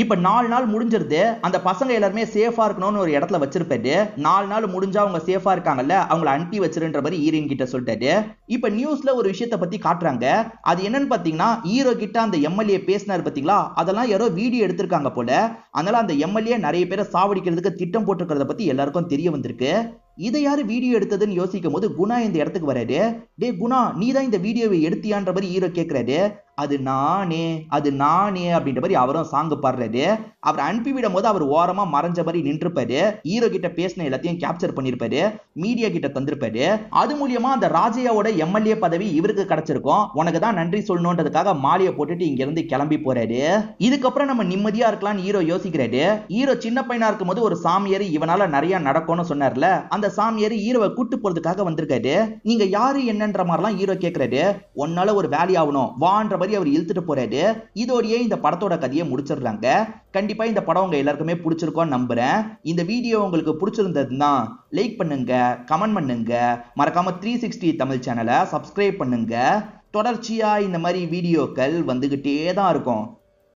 இப்ப 4 நாள் முடிஞ்சிருது. அந்த பசங்க எல்லாருமே சேஃபா இருக்கணும்னு ஒரு இடத்துல வச்சிருப்பாரு. 4 நாள் முடிஞ்சா அவங்க சேஃபா இருக்காங்கல்ல, அவங்களை அனுப்பி வச்சிருன்ற மாதிரி ஹீரோயின் கிட்ட சொல்லிட்டாரு. இப்ப நியூஸ்ல ஒரு விஷயத்த பத்தி காட்டுறாங்க. அது என்னன்னு பாத்தீங்கன்னா, ஹீரோ கிட்ட அந்த எம்எல்ஏ பேசினார் பாத்தீங்களா, அதெல்லாம் யாரோ வீடியோ எடுத்திருக்காங்க போல. அதனால அந்த எம்எல்ஏ நிறைய பேரை சாவடிக்கிறதுக்கு திட்டம் போட்டுக்கிறத பத்தி எல்லாருக்கும் தெரிய வந்திருக்கு. இதை யாரு வீடியோ எடுத்ததுன்னு யோசிக்கும் போது குணா இந்த இடத்துக்கு வராரு. டே குணா, நீ தான் இந்த வீடியோவை எடுத்தியான்ற மாதிரி ஹீரோ கேட்கிறாரு. அது நானே அப்படின்ற மாதிரி அவரும் சாங்கு பாடுறாரு. அவர் அனுப்பிவிடும் போது அவர் ஓரமா மறைஞ்ச மாதிரி நின்றுப்பாரு. ஹீரோ கிட்ட பேசின எல்லாத்தையும் கேப்சர் பண்ணிருப்பாரு, மீடியா கிட்ட தந்திருப்பாரு. அது மூலியமா அந்த ராஜையாவோட எம்எல்ஏ பதவி இவருக்கு கிடைச்சிருக்கும். உனக்கு தான் நன்றி சொல்லணும்ன்றதுக்காக மாலையை போட்டுட்டு இங்க இருந்து கிளம்பி போறாரு. இதுக்கப்புறம் நம்ம நிம்மதியா இருக்கலாம்னு ஹீரோ யோசிக்கிறாரு. ஹீரோ சின்ன பையனா இருக்கும் போது ஒரு சாமியார் இவனால நிறைய நடக்கும்னு சொன்னார்ல, அந்த சாமியார் ஹீரோவை கூட்டு போறதுக்காக வந்திருக்காரு. நீங்க யாரு என்னன்ற மாதிரிலாம் ஹீரோ கேட்கிறாரு. உன்னால ஒரு வேலை ஆகணும் வான்ற மாதிரி அவர் இழுத்துட்டு போறாரு. இதோடயே இந்த படத்தோட கதையை முடிச்சிடுறாங்க. கண்டிப்பா இந்த படம் உங்க எல்லாருக்குமே பிடிச்சிருக்கும் நம்புறேன். இந்த வீடியோ உங்களுக்கு பிடிச்சிருந்ததுன்னா லைக் பண்ணுங்க, கமெண்ட் பண்ணுங்க, மறக்காம 360 தமிழ் சேனலை சப்ஸ்கிரைப் பண்ணுங்க. தொடர்ச்சியா இந்த மாதிரி வீடியோக்கள் வந்துகிட்டே தான் இருக்கும்.